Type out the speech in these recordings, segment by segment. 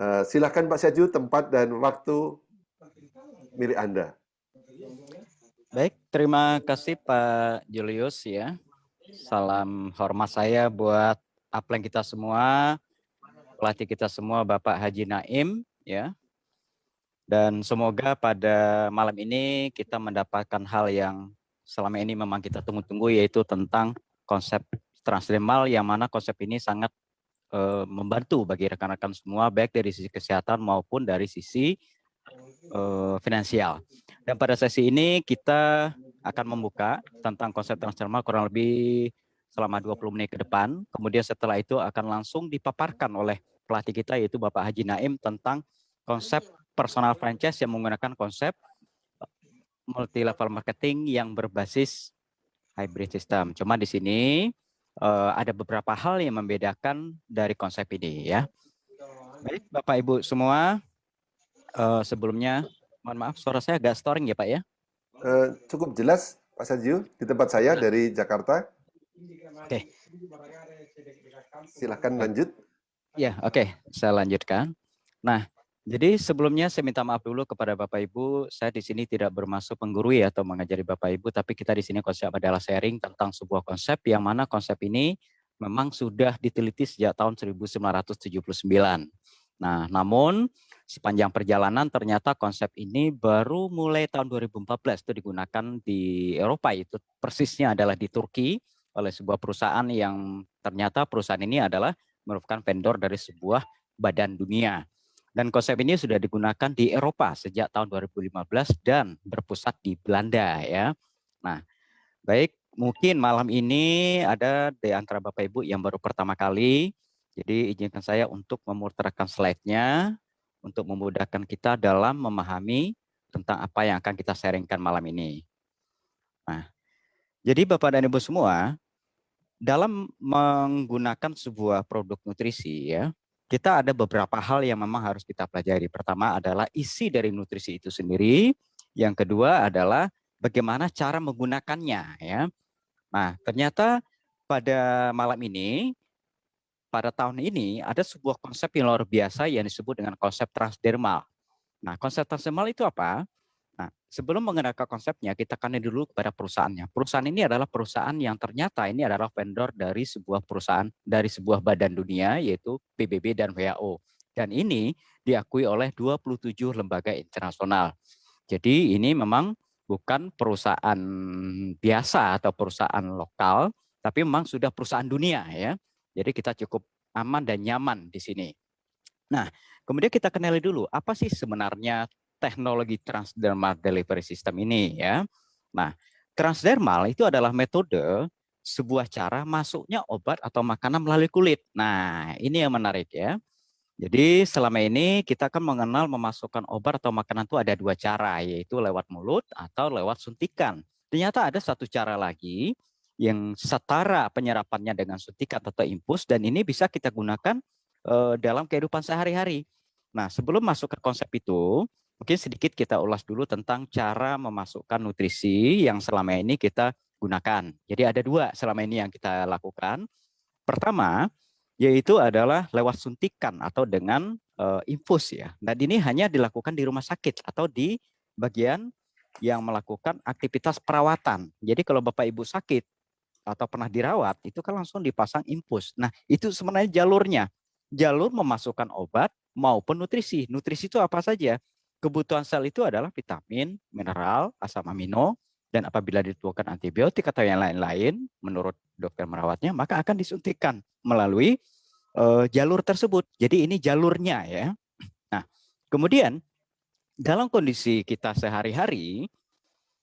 Silakan Pak Syaju, tempat dan waktu milik Anda. Baik, terima kasih Pak Julius ya. Salam hormat saya buat upline kita semua, pelatih kita semua Bapak Haji Naim ya. Dan semoga pada malam ini kita mendapatkan hal yang selama ini memang kita tunggu-tunggu, yaitu tentang konsep transdermal, yang mana konsep ini sangat membantu bagi rekan-rekan semua, baik dari sisi kesehatan maupun dari sisi finansial. Dan pada sesi ini kita akan membuka tentang konsep transdermal kurang lebih selama 20 menit ke depan. Kemudian setelah itu akan langsung dipaparkan oleh pelatih kita, yaitu Bapak Haji Naim, tentang konsep personal franchise yang menggunakan konsep multi level marketing yang berbasis hybrid system. Cuma di sini ada beberapa hal yang membedakan dari konsep ini ya. Baik Bapak Ibu semua, sebelumnya mohon maaf suara saya agak storing ya Pak ya. Cukup jelas Pak Syaju, di tempat saya dari Jakarta. Oke. Silahkan lanjut. Ya, oke, saya lanjutkan. Nah, jadi sebelumnya saya minta maaf dulu kepada Bapak Ibu, saya di sini tidak bermaksud menggurui atau mengajari Bapak Ibu, tapi kita di sini konsep adalah sharing tentang sebuah konsep yang mana konsep ini memang sudah diteliti sejak tahun 1979. Nah, namun sepanjang perjalanan ternyata konsep ini baru mulai tahun 2014 itu digunakan di Eropa, itu persisnya adalah di Turki oleh sebuah perusahaan yang ternyata perusahaan ini adalah merupakan vendor dari sebuah badan dunia. Dan konsep ini sudah digunakan di Eropa sejak tahun 2015 dan berpusat di Belanda ya. Nah, baik, mungkin malam ini ada di antara Bapak Ibu yang baru pertama kali. Jadi izinkan saya untuk memutarkan slide-nya untuk memudahkan kita dalam memahami tentang apa yang akan kita sharingkan malam ini. Nah, jadi Bapak dan Ibu semua, dalam menggunakan sebuah produk nutrisi ya, kita ada beberapa hal yang memang harus kita pelajari. Pertama adalah isi dari nutrisi itu sendiri. Yang kedua adalah bagaimana cara menggunakannya ya. Nah, ternyata pada malam ini, pada tahun ini ada sebuah konsep yang luar biasa yang disebut dengan konsep transdermal. Nah, konsep transdermal itu apa? Nah, sebelum mengenalkan konsepnya, kita akan dulu kepada perusahaannya. Perusahaan ini adalah perusahaan yang ternyata ini adalah vendor dari sebuah perusahaan, dari sebuah badan dunia, yaitu PBB dan WHO. Dan ini diakui oleh 27 lembaga internasional. Jadi ini memang bukan perusahaan biasa atau perusahaan lokal, tapi memang sudah perusahaan dunia ya. Jadi kita cukup aman dan nyaman di sini. Nah, kemudian kita kenali dulu apa sih sebenarnya teknologi transdermal delivery system ini ya. Nah, transdermal itu adalah metode sebuah cara masuknya obat atau makanan melalui kulit. Nah, ini yang menarik ya. Jadi selama ini kita kan mengenal memasukkan obat atau makanan itu ada dua cara, yaitu lewat mulut atau lewat suntikan. Ternyata ada satu cara lagi yang setara penyerapannya dengan suntikan atau infus, dan ini bisa kita gunakan dalam kehidupan sehari-hari. Nah, sebelum masuk ke konsep itu, mungkin sedikit kita ulas dulu tentang cara memasukkan nutrisi yang selama ini kita gunakan. Jadi ada dua selama ini yang kita lakukan. Pertama, yaitu adalah lewat suntikan atau dengan infus ya. Dan ini hanya dilakukan di rumah sakit atau di bagian yang melakukan aktivitas perawatan. Jadi kalau Bapak Ibu sakit atau pernah dirawat, itu kan langsung dipasang infus. Nah, itu sebenarnya jalurnya. Jalur memasukkan obat maupun nutrisi. Nutrisi itu apa saja? Kebutuhan sel itu adalah vitamin, mineral, asam amino, dan apabila dibutuhkan antibiotik atau yang lain-lain, menurut dokter merawatnya, maka akan disuntikan melalui jalur tersebut. Jadi ini jalurnya ya. Nah, kemudian dalam kondisi kita sehari-hari,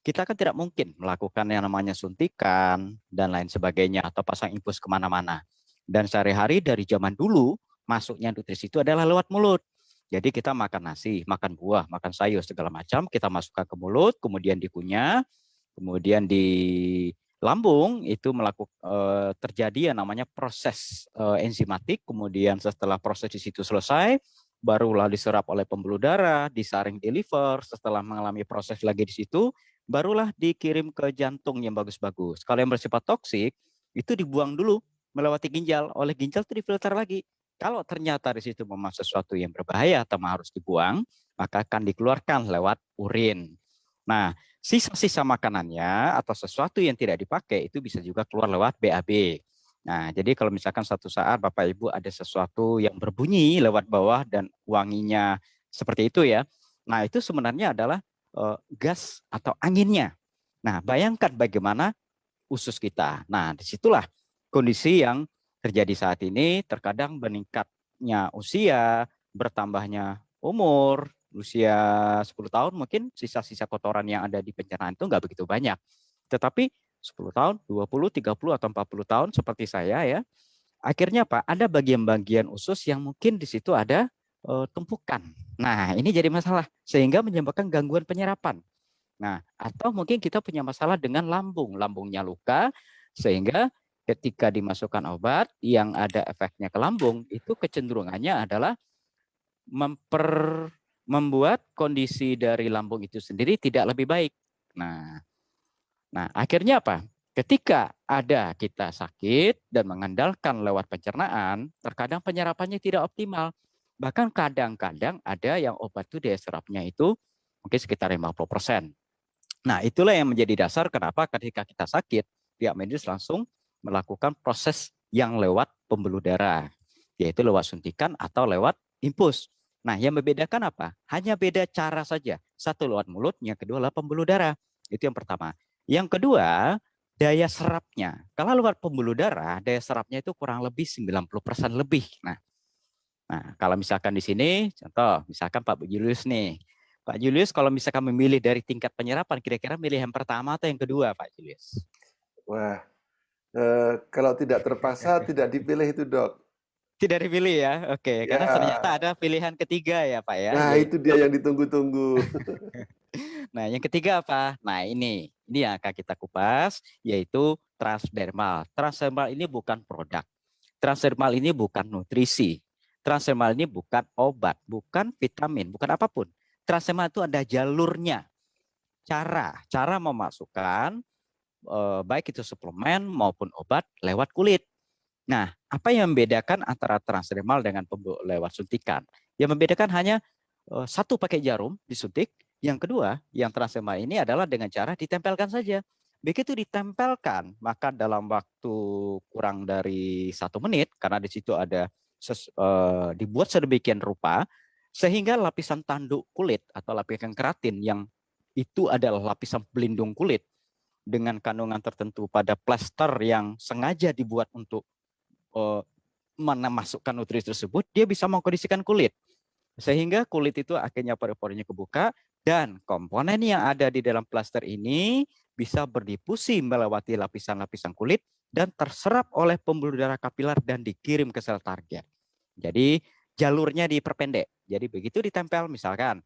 kita kan tidak mungkin melakukan yang namanya suntikan dan lain sebagainya atau pasang infus kemana-mana. Dan sehari-hari dari zaman dulu, masuknya nutrisi itu adalah lewat mulut. Jadi kita makan nasi, makan buah, makan sayur, segala macam, kita masukkan ke mulut, kemudian dikunyah, kemudian di lambung itu terjadi yang namanya proses enzimatik. Kemudian setelah proses di situ selesai, barulah diserap oleh pembuluh darah, disaring di liver. Setelah mengalami proses lagi di situ, barulah dikirim ke jantung yang bagus-bagus. Kalau yang bersifat toksik, itu dibuang dulu melewati ginjal. Oleh ginjal itu difilter lagi. Kalau ternyata di situ memang sesuatu yang berbahaya atau harus dibuang, maka akan dikeluarkan lewat urin. Nah, sisa-sisa makanannya atau sesuatu yang tidak dipakai itu bisa juga keluar lewat BAB. Nah, jadi kalau misalkan suatu saat Bapak Ibu ada sesuatu yang berbunyi lewat bawah dan wanginya seperti itu ya. Nah, itu sebenarnya adalah gas atau anginnya. Nah, bayangkan bagaimana usus kita. Nah, disitulah kondisi yang terjadi saat ini, terkadang meningkatnya usia, bertambahnya umur, usia 10 tahun mungkin sisa-sisa kotoran yang ada di pencernaan itu nggak begitu banyak. Tetapi 10 tahun, 20, 30, atau 40 tahun seperti saya ya, akhirnya apa? Ada bagian-bagian usus yang mungkin di situ ada tumpukan. Nah, ini jadi masalah sehingga menyebabkan gangguan penyerapan. Nah, atau mungkin kita punya masalah dengan lambung, lambungnya luka, sehingga ketika dimasukkan obat yang ada efeknya ke lambung, itu kecenderungannya adalah membuat kondisi dari lambung itu sendiri tidak lebih baik. Nah, akhirnya apa? Ketika ada kita sakit dan mengandalkan lewat pencernaan, terkadang penyerapannya tidak optimal. Bahkan kadang-kadang ada yang obat itu daya serapnya itu mungkin sekitar 50%. Nah, itulah yang menjadi dasar kenapa ketika kita sakit, pihak medis langsung melakukan proses yang lewat pembuluh darah, yaitu lewat suntikan atau lewat infus. Nah, yang membedakan apa? Hanya beda cara saja. Satu lewat mulut, yang kedua lewat pembuluh darah. Itu yang pertama. Yang kedua, daya serapnya. Kalau lewat pembuluh darah, daya serapnya itu kurang lebih 90% lebih. Nah, kalau misalkan di sini, contoh, misalkan Pak Julius nih. Pak Julius, kalau misalkan memilih dari tingkat penyerapan, kira-kira milih yang pertama atau yang kedua, Pak Julius? Wah, kalau tidak terpaksa tidak dipilih itu, Dok. Tidak dipilih ya, oke. Karena ternyata Ya, ada pilihan ketiga ya, Pak ya, nah itu yaitu dia yang ditunggu-tunggu. nah, yang ketiga apa? Nah, ini yang akan kita kupas, yaitu transdermal. Transdermal ini bukan produk. Transdermal ini bukan nutrisi. Transdermal ini bukan obat, bukan vitamin, bukan apapun. Transdermal itu ada jalurnya, cara memasukkan baik itu suplemen maupun obat lewat kulit. Nah, apa yang membedakan antara transdermal dengan lewat suntikan? Yang membedakan hanya satu pakai jarum disuntik, yang kedua yang transdermal ini adalah dengan cara ditempelkan saja. Begitu ditempelkan, maka dalam waktu kurang dari 1 menit, karena di situ ada dibuat sedemikian rupa, sehingga lapisan tanduk kulit atau lapisan keratin yang itu adalah lapisan pelindung kulit dengan kandungan tertentu pada plester yang sengaja dibuat untuk memasukkan nutrisi tersebut, dia bisa mengkondisikan kulit. Sehingga kulit itu akhirnya pori-porinya kebuka dan komponen yang ada di dalam plester ini bisa berdifusi melewati lapisan-lapisan kulit dan terserap oleh pembuluh darah kapiler dan dikirim ke sel target. Jadi jalurnya diperpendek. Jadi begitu ditempel misalkan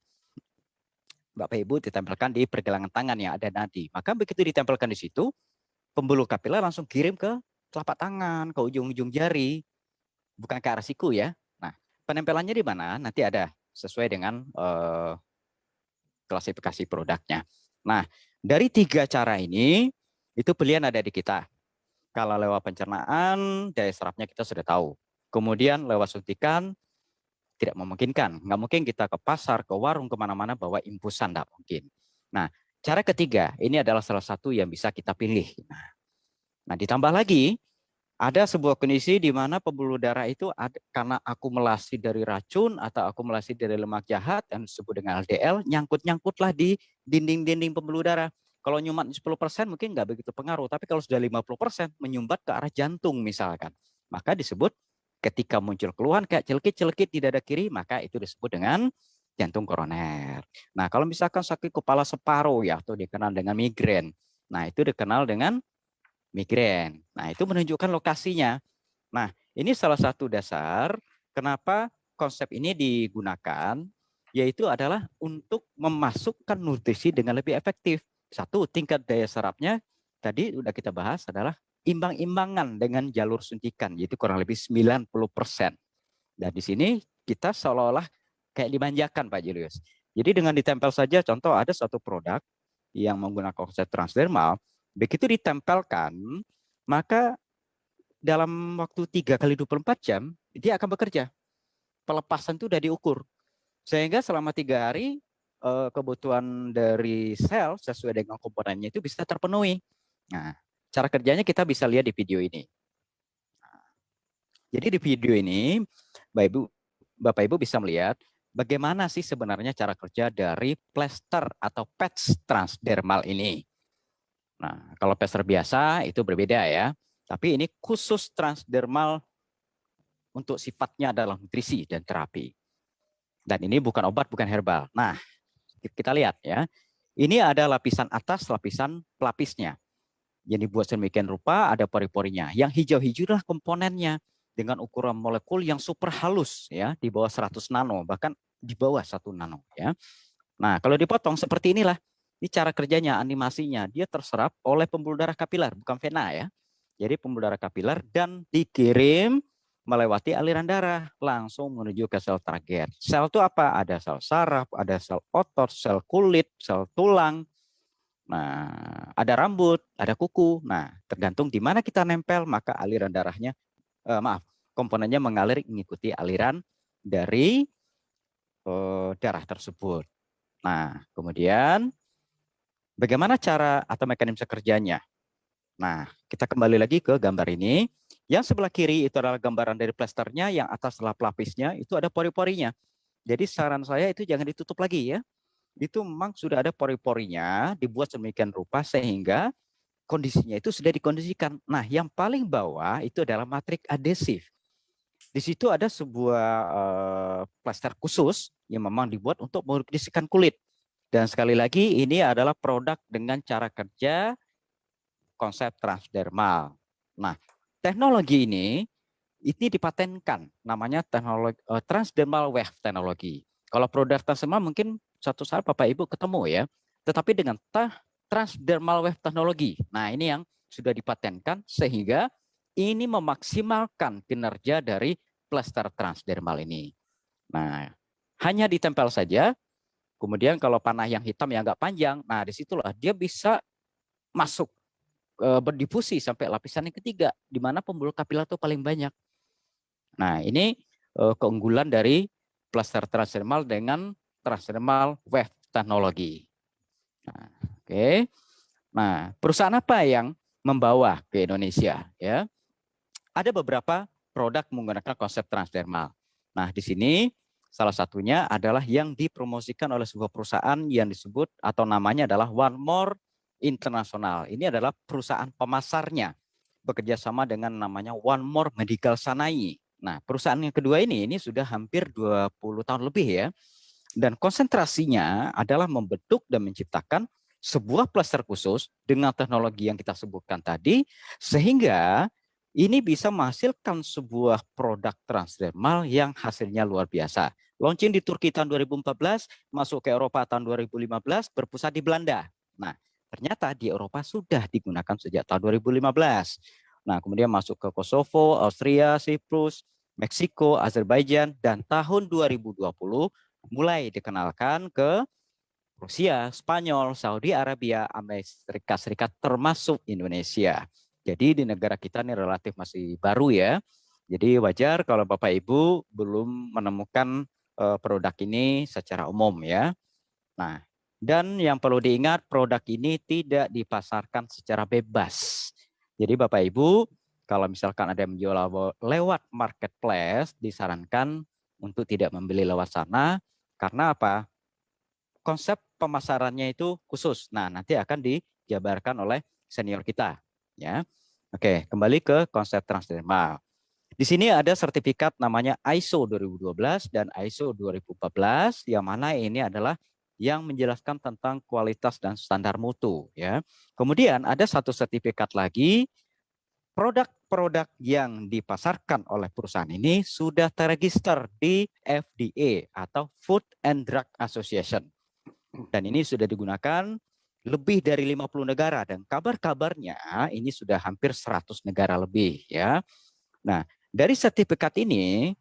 Bapak Ibu ditempelkan di pergelangan tangan yang ada nadi. Maka begitu ditempelkan di situ, pembuluh kapiler langsung kirim ke telapak tangan, ke ujung-ujung jari, bukan ke arah siku ya. Nah, penempelannya di mana? Nanti ada sesuai dengan klasifikasi produknya. Nah, dari 3 cara ini, itu pilihan ada di kita. Kalau lewat pencernaan, daya serapnya kita sudah tahu. Kemudian lewat suntikan, tidak memungkinkan. Nggak mungkin kita ke pasar, ke warung, kemana-mana bawa infusan, nggak mungkin. Nah, cara ketiga, ini adalah salah satu yang bisa kita pilih. Nah, ditambah lagi, ada sebuah kondisi di mana pembuluh darah itu ada, karena akumulasi dari racun atau akumulasi dari lemak jahat yang disebut dengan LDL, nyangkut-nyangkutlah di dinding-dinding pembuluh darah. Kalau nyumat 10% mungkin nggak begitu pengaruh, tapi kalau sudah 50% menyumbat ke arah jantung misalkan, maka disebut ketika muncul keluhan kayak celekit-celekit di dada kiri, maka itu disebut dengan jantung koroner. Nah, kalau misalkan sakit kepala separuh ya, atau dikenal dengan migrain, nah itu dikenal dengan migrain. Nah, itu menunjukkan lokasinya. Nah, ini salah satu dasar kenapa konsep ini digunakan, yaitu adalah untuk memasukkan nutrisi dengan lebih efektif. Satu, tingkat daya serapnya tadi sudah kita bahas adalah imbang-imbangan dengan jalur suntikan, yaitu kurang lebih 90%. Dan di sini kita seolah-olah kayak dimanjakan, Pak Julius. Jadi dengan ditempel saja, contoh ada satu produk yang menggunakan konsep transdermal, begitu ditempelkan, maka dalam waktu 3 kali 24 jam, dia akan bekerja. Pelepasan itu udah diukur. Sehingga selama 3 hari kebutuhan dari sel sesuai dengan komponennya itu bisa terpenuhi. Nah, cara kerjanya kita bisa lihat di video ini. Jadi di video ini, Bapak Ibu bisa melihat bagaimana sih sebenarnya cara kerja dari plester atau patch transdermal ini. Nah, kalau plester biasa itu berbeda ya. Tapi ini khusus transdermal untuk sifatnya adalah nutrisi dan terapi. Dan ini bukan obat, bukan herbal. Nah, kita lihat ya. Ini ada lapisan atas, lapisan pelapisnya. Yang dibuat sedemikian rupa ada pori-porinya. Yang hijau-hijau adalah komponennya dengan ukuran molekul yang super halus ya, di bawah 100 nano, bahkan di bawah 1 nano ya. Nah, kalau dipotong seperti inilah. Ini cara kerjanya, animasinya. Dia terserap oleh pembuluh darah kapiler, bukan vena ya. Jadi pembuluh darah kapiler dan dikirim melewati aliran darah langsung menuju ke sel target. Sel itu apa? Ada sel saraf, ada sel otot, sel kulit, sel tulang. Nah, ada rambut, ada kuku. Nah, tergantung di mana kita nempel, maka aliran darahnya, komponennya mengalir mengikuti aliran dari darah tersebut. Nah, kemudian bagaimana cara atau mekanisme kerjanya? Nah, kita kembali lagi ke gambar ini. Yang sebelah kiri itu adalah gambaran dari plesternya, yang atas adalah pelapisnya, itu ada pori-porinya. Jadi saran saya itu jangan ditutup lagi ya. Itu memang sudah ada pori-porinya, dibuat sedemikian rupa sehingga kondisinya itu sudah dikondisikan. Nah, yang paling bawah itu adalah matrik adesif. Di situ ada sebuah plester khusus yang memang dibuat untuk mengkondisikan kulit. Dan sekali lagi ini adalah produk dengan cara kerja konsep transdermal. Nah, teknologi ini dipatenkan, namanya teknologi transdermal wave teknologi. Kalau produk transdermal mungkin suatu saat Bapak Ibu ketemu ya, tetapi dengan transdermal wave teknologi. Nah, ini yang sudah dipatenkan sehingga ini memaksimalkan kinerja dari plester transdermal ini. Nah, hanya ditempel saja. Kemudian kalau panah yang hitam yang agak panjang, nah disitulah dia bisa masuk berdifusi sampai lapisan yang ketiga, di mana pembuluh kapiler itu paling banyak. Nah, ini keunggulan dari plester transdermal dengan transdermal wave teknologi. Nah, oke. Nah, perusahaan apa yang membawa ke Indonesia? Ya, ada beberapa produk menggunakan konsep transdermal. Nah, di sini salah satunya adalah yang dipromosikan oleh sebuah perusahaan yang disebut atau namanya adalah One More International. Ini adalah perusahaan pemasarnya, bekerja sama dengan namanya One More Medical Sanai. Nah, perusahaan yang kedua ini sudah hampir 20 tahun lebih ya. Dan konsentrasinya adalah membentuk dan menciptakan sebuah plester khusus dengan teknologi yang kita sebutkan tadi, sehingga ini bisa menghasilkan sebuah produk transdermal yang hasilnya luar biasa. Launching di Turki tahun 2014, masuk ke Eropa tahun 2015, berpusat di Belanda. Nah, ternyata di Eropa sudah digunakan sejak tahun 2015. Nah, kemudian masuk ke Kosovo, Austria, Siprus, Meksiko, Azerbaijan, dan tahun 2020 mulai dikenalkan ke Rusia, Spanyol, Saudi Arabia, Amerika Serikat, termasuk Indonesia. Jadi di negara kita ini relatif masih baru ya. Jadi wajar kalau Bapak Ibu belum menemukan produk ini secara umum ya. Nah, dan yang perlu diingat, produk ini tidak dipasarkan secara bebas. Jadi Bapak Ibu, kalau misalkan ada yang menjual lewat marketplace, disarankan untuk tidak membeli lewat sana. Karena apa? Konsep pemasarannya itu khusus. Nah, nanti akan dijabarkan oleh senior kita. Ya, oke, kembali ke konsep transdermal. Di sini ada sertifikat namanya ISO 2012 dan ISO 2014, yang mana ini adalah yang menjelaskan tentang kualitas dan standar mutu. Ya, kemudian ada satu sertifikat lagi, produk-produk yang dipasarkan oleh perusahaan ini sudah terregister di FDA atau Food and Drug Association. Dan ini sudah digunakan lebih dari 50 negara dan kabar-kabarnya ini sudah hampir 100 negara lebih ya. Nah, dari sertifikat ini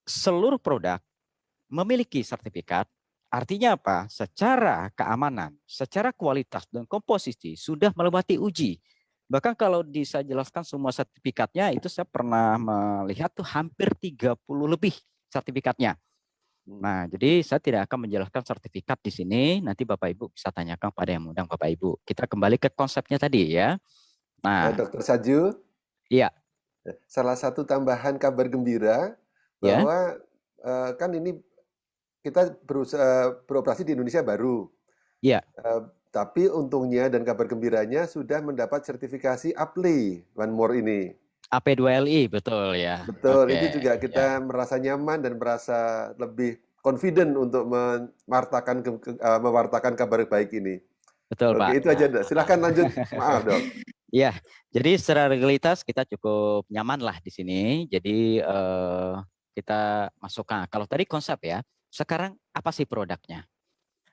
seluruh produk memiliki sertifikat. Artinya apa? Secara keamanan, secara kualitas dan komposisi sudah melewati uji Bahkan kalau saya jelaskan semua sertifikatnya, itu saya pernah melihat tuh hampir 30 lebih sertifikatnya. Nah, jadi saya tidak akan menjelaskan sertifikat di sini. Nanti Bapak Ibu bisa tanyakan pada yang mengundang Bapak Ibu. Kita kembali ke konsepnya tadi ya. Nah, Dokter Saju, iya, salah satu tambahan kabar gembira ya, bahwa kan ini kita beroperasi di Indonesia baru. iya. Tapi untungnya dan kabar gembiranya sudah mendapat sertifikasi APLI One More ini. AP2LI betul ya. Betul, Oke, itu juga ya. kita merasa nyaman dan merasa lebih confident untuk mewartakan kabar baik ini. Betul, Oke, Pak. itu aja, Dok. Silahkan lanjut. Maaf, Dok. Ya, jadi secara legalitas kita cukup nyaman lah di sini. Jadi kita masukkan. Kalau tadi konsep ya, sekarang apa sih produknya?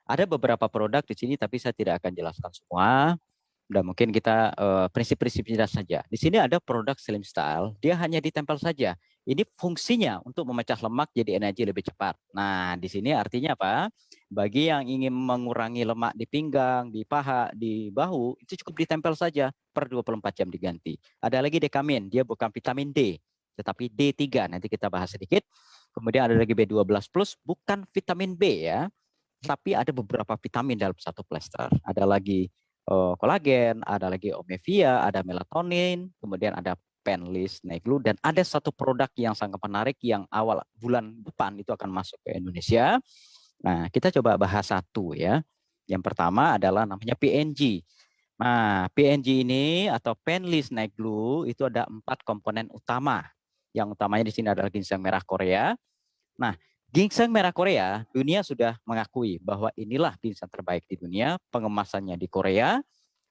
Ada beberapa produk di sini, tapi saya tidak akan jelaskan semua. Dan mungkin kita prinsip-prinsipnya saja. Di sini ada produk Slim Style, dia hanya ditempel saja. Ini fungsinya untuk memecah lemak jadi energi lebih cepat. Nah, di sini artinya apa? Bagi yang ingin mengurangi lemak di pinggang, di paha, di bahu, itu cukup ditempel saja per 24 jam diganti. Ada lagi Dekamin, dia bukan vitamin D, tetapi D3. Nanti kita bahas sedikit. Kemudian ada lagi B12 plus, bukan vitamin B ya, tapi ada beberapa vitamin dalam satu plester. Ada lagi kolagen, ada lagi omevia, ada melatonin, kemudian ada Penlis, Neglu, dan ada satu produk yang sangat menarik yang awal bulan depan itu akan masuk ke Indonesia. Nah, kita coba bahas satu ya. Yang pertama adalah namanya PNG. Nah, PNG ini atau Penlis Neglu itu ada 4 komponen utama. Yang utamanya di sini adalah ginseng merah Korea. Nah, ginseng merah Korea, dunia sudah mengakui bahwa inilah ginseng terbaik di dunia, pengemasannya di Korea,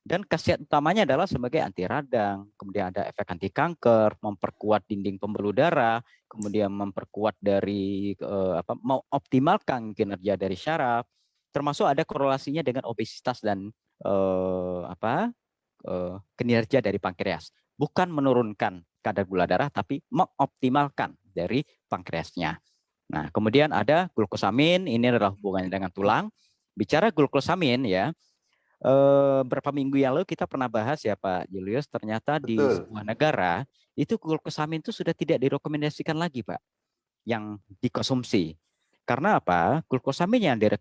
dan khasiat utamanya adalah sebagai anti radang, kemudian ada efek anti kanker, memperkuat dinding pembuluh darah, kemudian memperkuat dari mengoptimalkan kinerja dari syaraf, termasuk ada korelasinya dengan obesitas dan kinerja dari pankreas. Bukan menurunkan kadar gula darah, tapi mengoptimalkan dari pankreasnya. Nah, kemudian ada glukosamin, ini adalah hubungannya dengan tulang. Bicara glukosamin ya, berapa minggu yang lalu kita pernah bahas ya Pak Julius, ternyata di Betul. sebuah negara itu glukosamin itu sudah tidak direkomendasikan lagi Pak, yang dikonsumsi. Karena apa? Glukosamin yang dari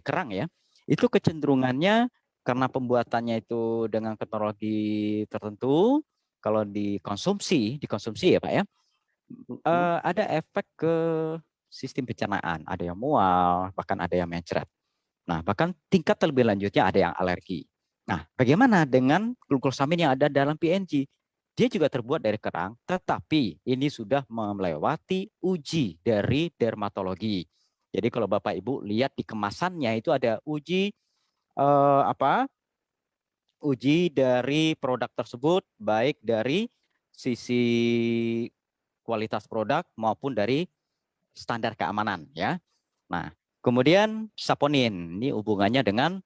kerang ya, itu kecenderungannya karena pembuatannya itu dengan teknologi tertentu, kalau dikonsumsi ya Pak ya, ada efek ke sistem pencernaan, ada yang mual, bahkan ada yang mencret. Nah, bahkan tingkat terlebih lanjutnya ada yang alergi. Nah, bagaimana dengan glukosamin yang ada dalam PNG? Dia juga terbuat dari kerang, tetapi ini sudah melewati uji dari dermatologi. Jadi kalau Bapak Ibu lihat di kemasannya itu ada uji eh, apa? Uji dari produk tersebut, baik dari sisi kualitas produk maupun dari standar keamanan ya. Nah, kemudian saponin ini hubungannya dengan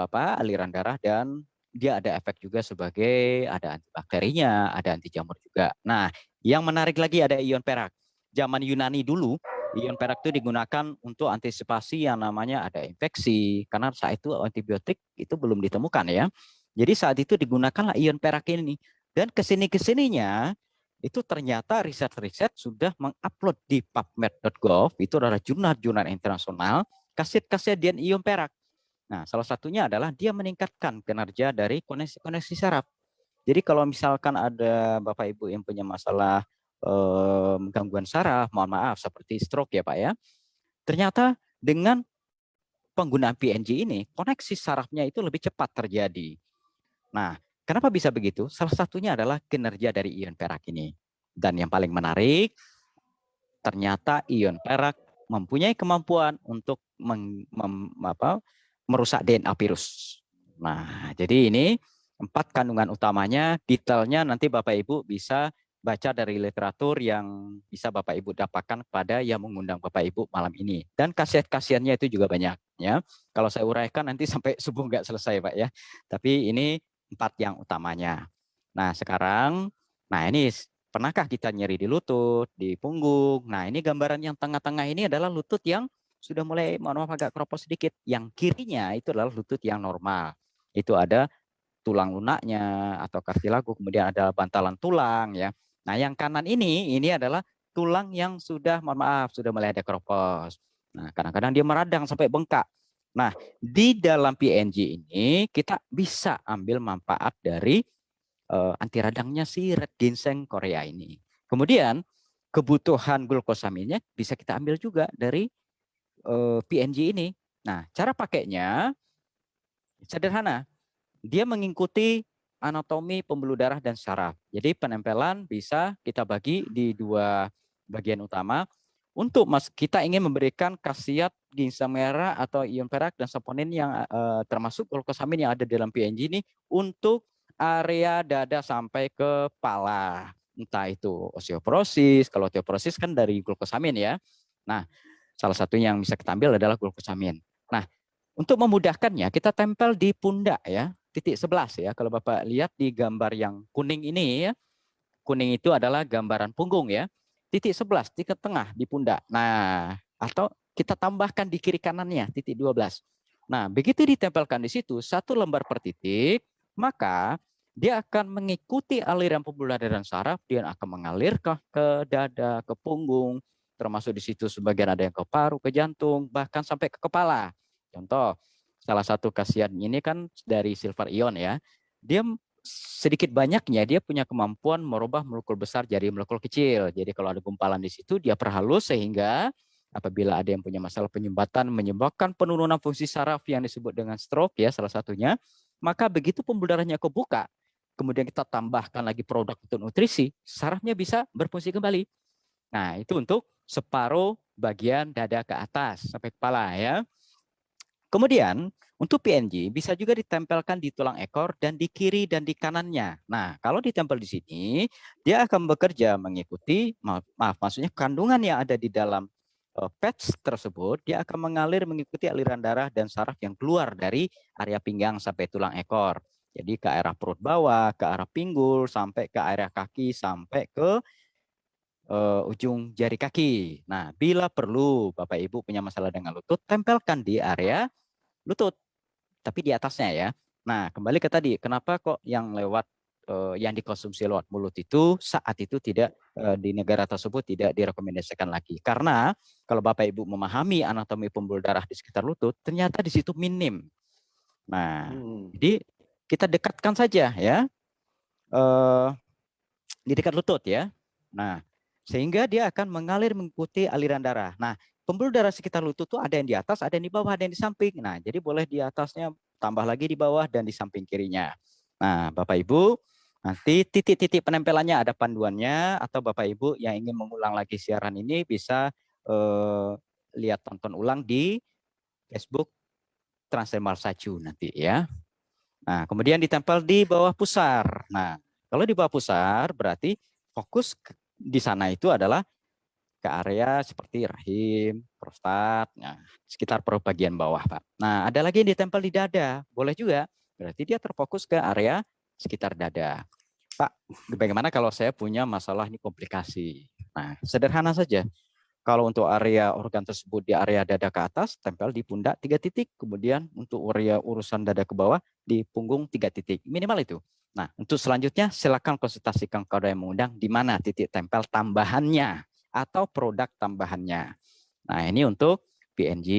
aliran darah, dan dia ada efek juga sebagai ada antibakterinya, ada anti jamur juga. Nah, yang menarik lagi ada ion perak. Zaman Yunani dulu, ion perak itu digunakan untuk antisipasi yang namanya ada infeksi, karena saat itu antibiotik itu belum ditemukan ya. Jadi saat itu digunakanlah ion perak ini. Dan kesininya itu ternyata riset-riset sudah mengupload di pubmed.gov, itu adalah jurnal-jurnal internasional, khasiat-khasiat ion perak. Nah, salah satunya adalah dia meningkatkan kinerja dari koneksi saraf. Jadi kalau misalkan ada Bapak Ibu yang punya masalah gangguan saraf, mohon maaf seperti stroke ya Pak ya, ternyata dengan penggunaan PNG ini, koneksi sarafnya itu lebih cepat terjadi. Nah, kenapa bisa begitu? Salah satunya adalah kinerja dari ion perak ini. Dan yang paling menarik, ternyata ion perak mempunyai kemampuan untuk merusak DNA virus. Nah, jadi ini 4 kandungan utamanya, detailnya nanti Bapak Ibu bisa baca dari literatur yang bisa Bapak Ibu dapatkan pada yang mengundang Bapak Ibu malam ini. Dan khasiat-khasiatnya itu juga banyak ya. Kalau saya uraikan nanti sampai subuh nggak selesai Pak ya. Tapi ini 4 yang utamanya. Nah, sekarang, ini pernahkah kita nyeri di lutut, di punggung? Nah, ini gambaran yang tengah-tengah ini adalah lutut yang sudah mulai, mohon maaf agak keropos sedikit. Yang kirinya itu adalah lutut yang normal. Itu ada tulang lunaknya atau kartilago, kemudian ada bantalan tulang ya. Nah, yang kanan ini adalah tulang yang sudah, mohon maaf, sudah mulai ada keropos. Nah, kadang-kadang dia meradang sampai bengkak. Nah, di dalam PNG ini kita bisa ambil manfaat dari anti radangnya si red ginseng Korea ini. Kemudian kebutuhan glukosaminnya bisa kita ambil juga dari PNG ini. Nah, cara pakainya sederhana. Dia mengikuti anatomi pembuluh darah dan saraf. Jadi penempelan bisa kita bagi di dua bagian utama. Untuk kita ingin memberikan khasiat ginseng merah atau ion perak dan saponin yang termasuk glukosamin yang ada dalam PNG ini untuk area dada sampai ke kepala. Entah itu osteoporosis, kalau osteoporosis kan dari glukosamin ya. Nah, salah satu yang bisa kita ambil adalah glukosamin. Nah, untuk memudahkannya kita tempel di pundak ya, titik 11 ya. Kalau Bapak lihat di gambar yang kuning ini ya, kuning itu adalah gambaran punggung ya. Titik 11, titik tengah di pundak. Nah, atau kita tambahkan di kiri kanannya, titik 12. Nah, begitu ditempelkan di situ, satu lembar per titik, maka dia akan mengikuti aliran pembuluh darah dan saraf, dia akan mengalir ke dada, ke punggung, termasuk di situ sebagian ada yang ke paru, ke jantung, bahkan sampai ke kepala. Contoh, salah satu khasiat ini kan dari silver ion ya. Dia sedikit banyaknya dia punya kemampuan merubah molekul besar jadi molekul kecil. Jadi kalau ada gumpalan di situ dia perhalus sehingga apabila ada yang punya masalah penyumbatan menyebabkan penurunan fungsi saraf yang disebut dengan stroke ya salah satunya, maka begitu pembuluh darahnya kebuka, kemudian kita tambahkan lagi produk untuk nutrisi, sarafnya bisa berfungsi kembali. Nah, itu untuk separuh bagian dada ke atas sampai kepala ya. Kemudian untuk PNG bisa juga ditempelkan di tulang ekor dan di kiri dan di kanannya. Nah, kalau ditempel di sini, dia akan bekerja mengikuti, maksudnya kandungan yang ada di dalam patch tersebut, dia akan mengalir mengikuti aliran darah dan saraf yang keluar dari area pinggang sampai tulang ekor. Jadi ke arah perut bawah, ke arah pinggul, sampai ke area kaki, sampai ke ujung jari kaki. Nah, bila perlu Bapak Ibu punya masalah dengan lutut, tempelkan di area lutut, tapi di atasnya ya. Nah, kembali ke tadi, kenapa kok yang lewat yang dikonsumsi lewat mulut itu saat itu tidak di negara tersebut tidak direkomendasikan lagi. Karena kalau Bapak Ibu memahami anatomi pembuluh darah di sekitar lutut, ternyata di situ minim. Nah, jadi kita dekatkan saja ya di dekat lutut ya. Nah, sehingga dia akan mengalir mengikuti aliran darah. Nah, pembuluh darah sekitar lutut itu ada yang di atas, ada yang di bawah, ada yang di samping. Nah, jadi boleh di atasnya, tambah lagi di bawah dan di samping kirinya. Nah, Bapak Ibu, nanti titik-titik penempelannya ada panduannya, atau Bapak Ibu yang ingin mengulang lagi siaran ini bisa lihat tonton ulang di Facebook Transdermal Saju nanti ya. Nah, kemudian ditempel di bawah pusar. Nah, kalau di bawah pusar berarti fokus di sana itu adalah ke area seperti rahim, prostat, nah, sekitar perut bagian bawah, Pak. Nah, ada lagi yang ditempel di dada, boleh juga. Berarti dia terfokus ke area sekitar dada. Pak, bagaimana kalau saya punya masalah ini komplikasi? Nah, sederhana saja. Kalau untuk area organ tersebut di area dada ke atas, tempel di pundak 3 titik. Kemudian untuk area urusan dada ke bawah, di punggung 3 titik. Minimal itu. Nah, untuk selanjutnya silakan konsultasikan kepada yang mengundang di mana titik tempel tambahannya atau produk tambahannya. Nah, ini untuk PNG.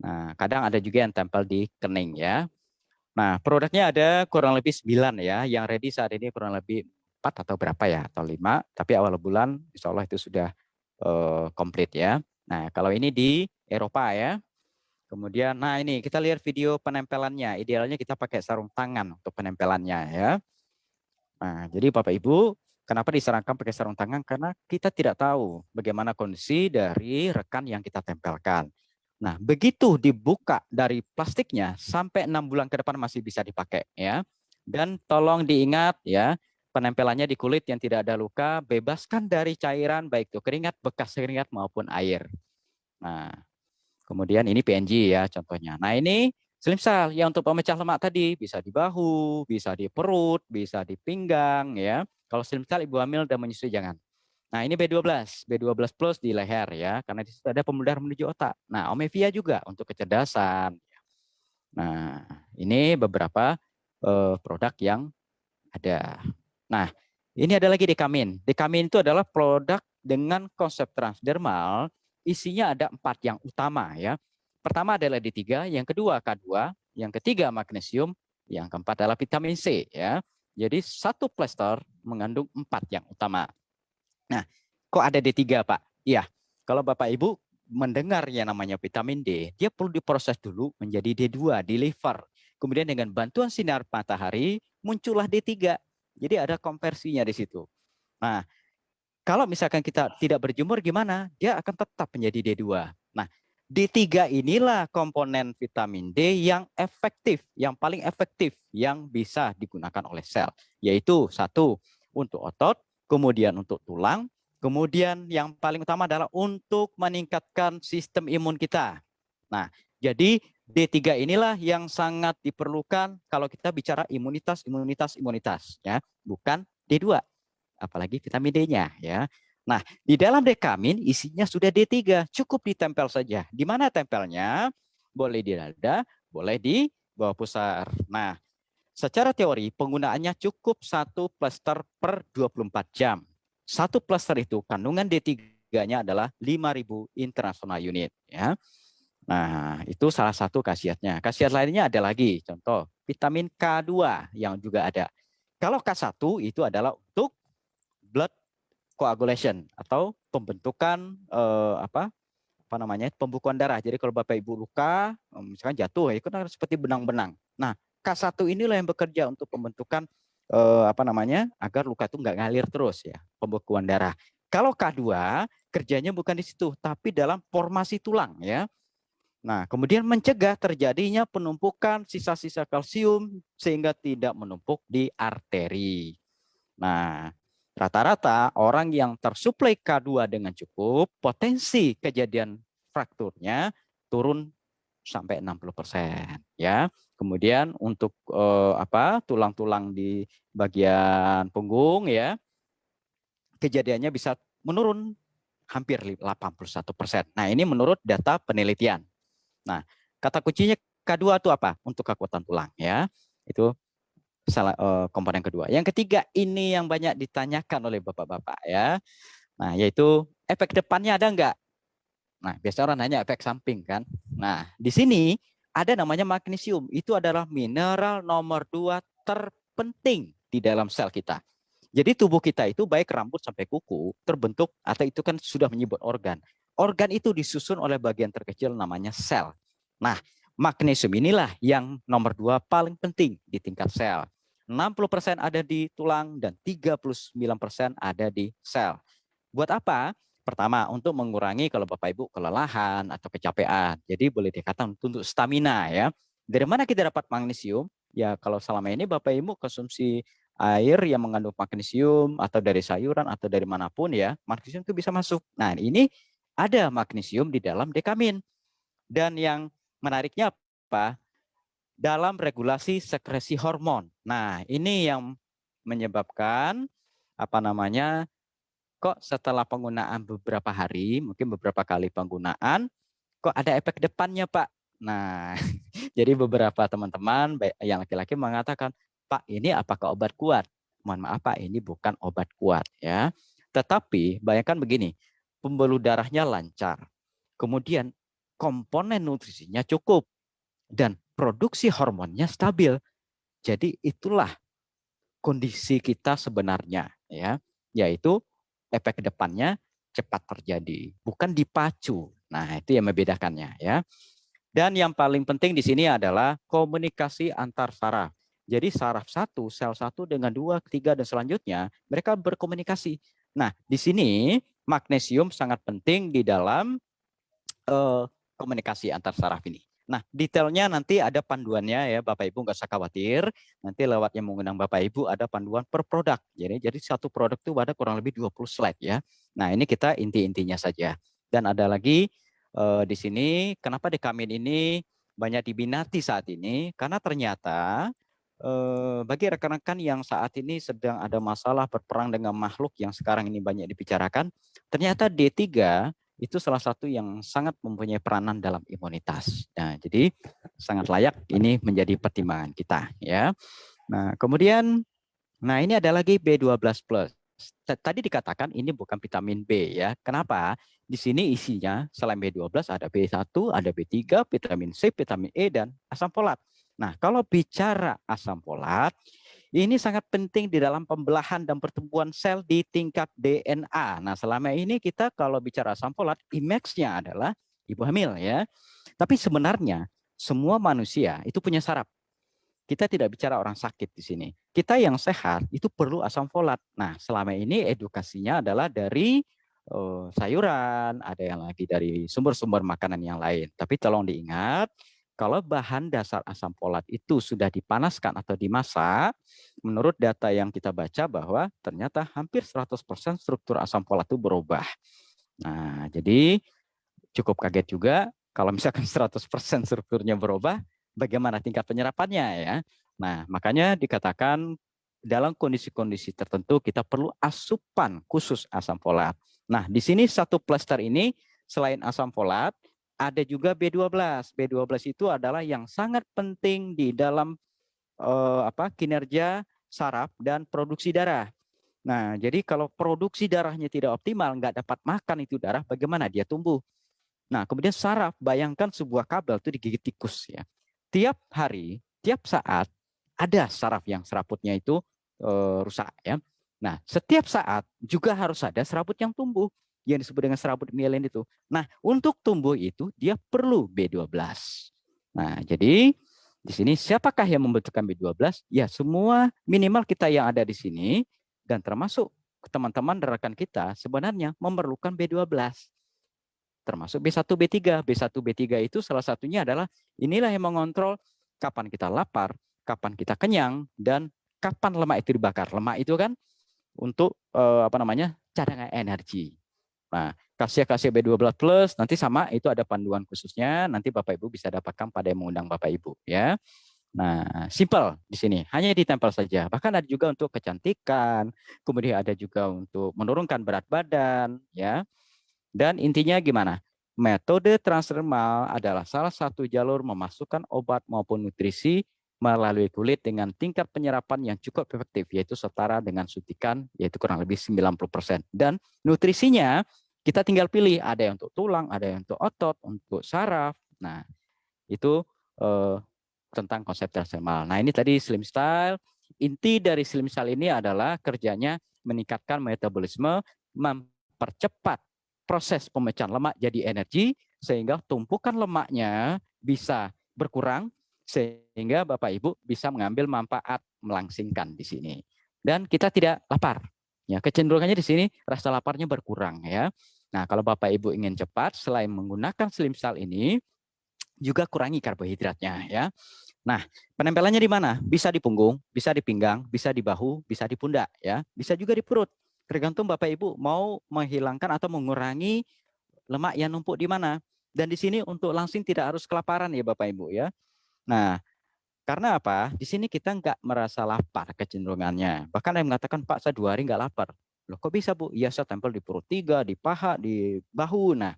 Nah, kadang ada juga yang tempel di kening ya. Nah, produknya ada kurang lebih 9 ya. Yang ready saat ini kurang lebih 4 atau berapa ya, atau 5. Tapi awal bulan insya Allah itu sudah komplit ya. Nah, kalau ini di Eropa ya. Kemudian, nah ini kita lihat video penempelannya. Idealnya kita pakai sarung tangan untuk penempelannya ya. Nah, jadi Bapak Ibu, kenapa disarankan pakai sarung tangan? Karena kita tidak tahu bagaimana kondisi dari rekan yang kita tempelkan. Nah, begitu dibuka dari plastiknya sampai 6 bulan ke depan masih bisa dipakai ya. Dan tolong diingat ya, penempelannya di kulit yang tidak ada luka, bebaskan dari cairan baik itu keringat, bekas keringat maupun air. Nah, kemudian ini PNG ya contohnya. Nah, ini slim cell yang untuk pemecah lemak tadi bisa di bahu, bisa di perut, bisa di pinggang ya. Kalau slim cell ibu hamil dan menyusui jangan. Nah, ini B12, B12 plus di leher ya, karena di situ ada pembuluh darah menuju otak. Nah, Omevia juga untuk kecerdasan. Nah, ini beberapa produk yang ada. Nah, ini ada lagi dekamin. Dekamin itu adalah produk dengan konsep transdermal, isinya ada 4 yang utama ya. Pertama adalah D3, yang kedua K2, yang ketiga magnesium, yang keempat adalah vitamin C ya. Jadi satu plester mengandung 4 yang utama. Nah, kok ada D3, Pak? Iya, kalau Bapak Ibu mendengar yang namanya vitamin D, dia perlu diproses dulu menjadi D2 di liver. Kemudian dengan bantuan sinar matahari muncullah D3. Jadi ada konversinya di situ. Nah, kalau misalkan kita tidak berjemur gimana? Dia akan tetap menjadi D2. Nah, D3 inilah komponen vitamin D yang efektif, yang paling efektif yang bisa digunakan oleh sel, yaitu satu untuk otot, kemudian untuk tulang, kemudian yang paling utama adalah untuk meningkatkan sistem imun kita. Nah, jadi D3 inilah yang sangat diperlukan kalau kita bicara imunitas ya, bukan D2 apalagi vitamin D-nya ya. Nah, di dalam dekamin isinya sudah D3, cukup ditempel saja. Di mana tempelnya? Boleh di dada, boleh di bawah pusar. Nah, secara teori penggunaannya cukup 1 plester per 24 jam. 1 plester itu kandungan D3-nya adalah 5.000 international unit ya. Nah, itu salah satu khasiatnya. Khasiat lainnya ada lagi, contoh vitamin K2 yang juga ada. Kalau K1 itu adalah untuk blood coagulation atau pembentukan pembukuan darah. Jadi kalau Bapak Ibu luka, misalkan jatuh, itu kan seperti benang-benang. Nah, K1 inilah yang bekerja untuk pembentukan agar luka itu nggak ngalir terus ya, pembekuan darah. Kalau K2 kerjanya bukan di situ, tapi dalam formasi tulang ya. Nah, kemudian mencegah terjadinya penumpukan sisa-sisa kalsium sehingga tidak menumpuk di arteri. Nah, rata-rata orang yang tersuplai K2 dengan cukup, potensi kejadian frakturnya turun sampai 60% ya. Kemudian untuk tulang-tulang di bagian punggung ya, kejadiannya bisa menurun hampir 81%. Nah, ini menurut data penelitian. Nah, kata kuncinya K2 itu apa? Untuk kekuatan tulang ya. Itu komponen kedua. Yang ketiga ini yang banyak ditanyakan oleh bapak-bapak ya. Nah, yaitu efek depannya ada enggak? Nah, biasanya orang nanya efek samping kan. Nah, di sini ada namanya magnesium. Itu adalah mineral nomor 2 terpenting di dalam sel kita. Jadi tubuh kita itu baik rambut sampai kuku terbentuk atau itu kan sudah menyebut organ. Organ itu disusun oleh bagian terkecil namanya sel. Nah, magnesium inilah yang nomor 2 paling penting di tingkat sel. 60% ada di tulang dan 39% ada di sel. Buat apa? Pertama, untuk mengurangi kalau Bapak Ibu kelelahan atau kecapean. Jadi boleh dikatakan untuk stamina ya. Dari mana kita dapat magnesium? Ya kalau selama ini Bapak Ibu konsumsi air yang mengandung magnesium atau dari sayuran atau dari manapun ya, magnesium itu bisa masuk. Nah, ini ada magnesium di dalam dekamin. Dan yang menariknya apa? Dalam regulasi sekresi hormon. Nah, ini yang menyebabkan kok setelah penggunaan beberapa hari, mungkin beberapa kali penggunaan, kok ada efek depannya, Pak. Nah, jadi beberapa teman-teman yang laki-laki mengatakan, Pak, ini apakah obat kuat? Mohon maaf, Pak, ini bukan obat kuat ya. Tetapi bayangkan begini, pembuluh darahnya lancar, kemudian komponen nutrisinya cukup, dan produksi hormonnya stabil. Jadi itulah kondisi kita sebenarnya ya, yaitu efek depannya cepat terjadi, bukan dipacu. Nah, itu yang membedakannya ya. Dan yang paling penting di sini adalah komunikasi antar saraf. Jadi saraf satu, sel satu dengan 2, 3 dan selanjutnya mereka berkomunikasi. Nah, di sini magnesium sangat penting di dalam komunikasi antar saraf ini. Nah, detailnya nanti ada panduannya ya, Bapak Ibu nggak usah khawatir. Nanti lewat yang mengundang Bapak Ibu ada panduan per produk. Jadi satu produk itu ada kurang lebih 20 slide ya. Nah, ini kita inti-intinya saja. Dan ada lagi di sini, kenapa dekamin ini banyak diminati saat ini? Karena ternyata bagi rekan-rekan yang saat ini sedang ada masalah berperang dengan makhluk yang sekarang ini banyak dibicarakan, ternyata D3 itu salah satu yang sangat mempunyai peranan dalam imunitas. Nah, jadi sangat layak ini menjadi pertimbangan kita ya. Nah, kemudian ini ada lagi B12 plus. Tadi dikatakan ini bukan vitamin B ya. Kenapa? Di sini isinya selain B12 ada B1, ada B3, vitamin C, vitamin E, dan asam folat. Nah, kalau bicara asam folat, ini sangat penting di dalam pembelahan dan pertumbuhan sel di tingkat DNA. Nah, selama ini kita kalau bicara asam folat, image-nya adalah ibu hamil ya. Tapi sebenarnya semua manusia itu punya saraf. Kita tidak bicara orang sakit di sini. Kita yang sehat itu perlu asam folat. Nah, selama ini edukasinya adalah dari sayuran, ada yang lagi dari sumber-sumber makanan yang lain. Tapi tolong diingat, kalau bahan dasar asam folat itu sudah dipanaskan atau dimasak, menurut data yang kita baca bahwa ternyata hampir 100% struktur asam folat itu berubah. Nah, jadi cukup kaget juga kalau misalkan 100% strukturnya berubah, bagaimana tingkat penyerapannya ya. Nah, makanya dikatakan dalam kondisi-kondisi tertentu kita perlu asupan khusus asam folat. Nah, di sini satu plester ini selain asam folat, ada juga B12. B12 itu adalah yang sangat penting di dalam kinerja saraf dan produksi darah. Nah, jadi kalau produksi darahnya tidak optimal, nggak dapat makan itu darah, bagaimana dia tumbuh? Nah, kemudian saraf, bayangkan sebuah kabel itu digigit tikus ya. Tiap hari, tiap saat ada saraf yang serabutnya itu rusak ya. Nah, setiap saat juga harus ada serabut yang tumbuh yang disebut dengan serabut mielin itu. Nah, untuk tumbuh itu dia perlu B12. Nah, jadi di sini siapakah yang membutuhkan B12? Ya, semua minimal kita yang ada di sini dan termasuk teman-teman dan rekan kita sebenarnya memerlukan B12. Termasuk B1, B3. B1, B3 itu salah satunya adalah inilah yang mengontrol kapan kita lapar, kapan kita kenyang, dan kapan lemak itu dibakar. Lemak itu kan untuk cadangan energi. Nah, kasih B12 plus nanti sama itu ada panduan khususnya, nanti Bapak Ibu bisa dapatkan pada yang mengundang Bapak Ibu ya. Nah, simple di sini, hanya ditempel saja. Bahkan ada juga untuk kecantikan, kemudian ada juga untuk menurunkan berat badan ya. Dan intinya gimana? Metode transdermal adalah salah satu jalur memasukkan obat maupun nutrisi melalui kulit dengan tingkat penyerapan yang cukup efektif, yaitu setara dengan suntikan, yaitu kurang lebih 90%. Dan nutrisinya kita tinggal pilih, ada yang untuk tulang, ada yang untuk otot, untuk saraf. Nah, itu tentang konsep transdermal. Nah, ini tadi Slim Style. Inti dari Slim Style ini adalah kerjanya meningkatkan metabolisme, mempercepat proses pemecahan lemak jadi energi sehingga tumpukan lemaknya bisa berkurang sehingga Bapak Ibu bisa mengambil manfaat melangsingkan di sini. Dan kita tidak lapar. Ya, kecenderungannya di sini rasa laparnya berkurang ya. Nah, kalau Bapak Ibu ingin cepat selain menggunakan Slim Style ini juga kurangi karbohidratnya ya. Nah, penempelannya di mana? Bisa di punggung, bisa di pinggang, bisa di bahu, bisa di pundak ya, bisa juga di perut. Tergantung Bapak Ibu mau menghilangkan atau mengurangi lemak yang numpuk di mana. Dan di sini untuk langsing tidak harus kelaparan ya Bapak Ibu ya. Nah, karena apa? Di sini kita nggak merasa lapar kecenderungannya. Bahkan ada yang mengatakan, Pak, saya 2 hari nggak lapar. Loh, kok bisa Bu? Iya, saya tempel di perut 3, di paha, di bahu. Nah,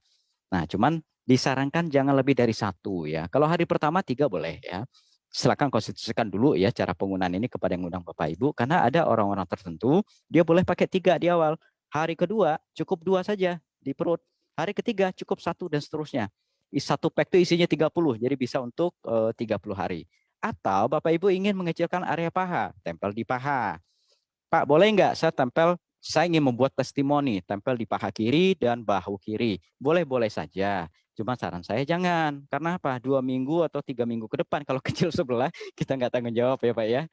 cuman disarankan jangan lebih dari 1 ya. Kalau hari pertama 3 boleh ya. Silakan konstitusikan dulu ya cara penggunaan ini kepada yang undang Bapak Ibu. Karena ada orang-orang tertentu, dia boleh pakai 3 di awal. Hari kedua cukup 2 saja di perut. Hari ketiga cukup 1 dan seterusnya. 1 pack itu isinya 30, jadi bisa untuk 30 hari. Atau Bapak Ibu ingin mengecilkan area paha, tempel di paha. Pak, boleh nggak saya tempel, saya ingin membuat testimoni, tempel di paha kiri dan bahu kiri. Boleh-boleh saja. Cuma saran saya jangan. Karena apa? 2 minggu atau 3 minggu ke depan, kalau kecil sebelah, kita nggak tanggung jawab ya Pak ya.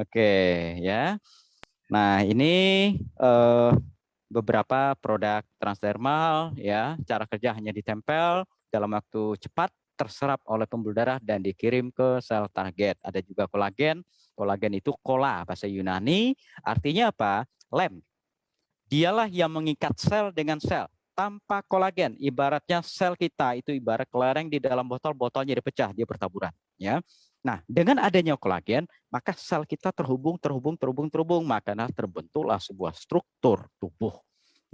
Oke ya. Nah ini beberapa produk transdermal ya. Cara kerja hanya ditempel dalam waktu cepat, terserap oleh pembuluh darah dan dikirim ke sel target. Ada juga kolagen. Kolagen itu kola bahasa Yunani, artinya apa? Lem. Dialah yang mengikat sel dengan sel. Tanpa kolagen, ibaratnya sel kita itu ibarat kelereng di dalam botol, botolnya dipecah, dia bertaburan. Ya. Nah, dengan adanya kolagen, maka sel kita terhubung, maka terbentuklah sebuah struktur tubuh.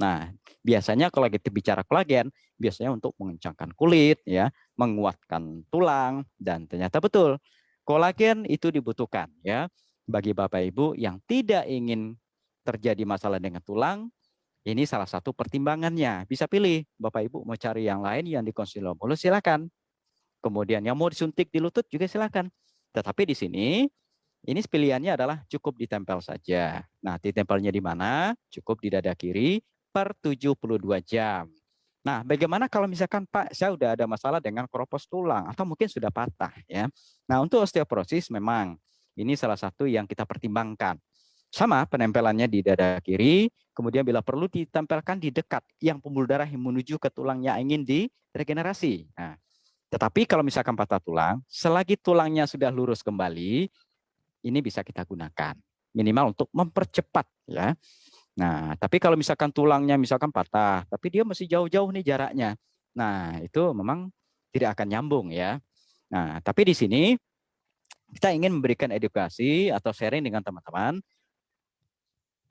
Nah, biasanya kalau kita bicara kolagen, biasanya untuk mengencangkan kulit, ya, menguatkan tulang, dan ternyata betul kolagen itu dibutuhkan, ya, bagi Bapak Ibu yang tidak ingin terjadi masalah dengan tulang. Ini salah satu pertimbangannya. Bisa pilih, Bapak Ibu mau cari yang lain yang dikonsilomulus, silakan. Kemudian yang mau disuntik di lutut juga silakan. Tetapi di sini ini pilihannya adalah cukup ditempel saja. Nah, ditempelnya di mana? Cukup di dada kiri per 72 jam. Nah, bagaimana kalau misalkan Pak, saya udah ada masalah dengan keropos tulang atau mungkin sudah patah, ya. Nah, untuk osteoporosis memang ini salah satu yang kita pertimbangkan. Sama penempelannya di dada kiri, kemudian bila perlu ditempelkan di dekat yang pembuluh darah yang menuju ke tulang yang ingin diregenerasi. Nah, tetapi kalau misalkan patah tulang, selagi tulangnya sudah lurus kembali, ini bisa kita gunakan minimal untuk mempercepat, ya. Nah, tapi kalau misalkan tulangnya misalkan patah, tapi dia masih jauh-jauh nih jaraknya. Nah, itu memang tidak akan nyambung, ya. Nah, tapi di sini kita ingin memberikan edukasi atau sharing dengan teman-teman.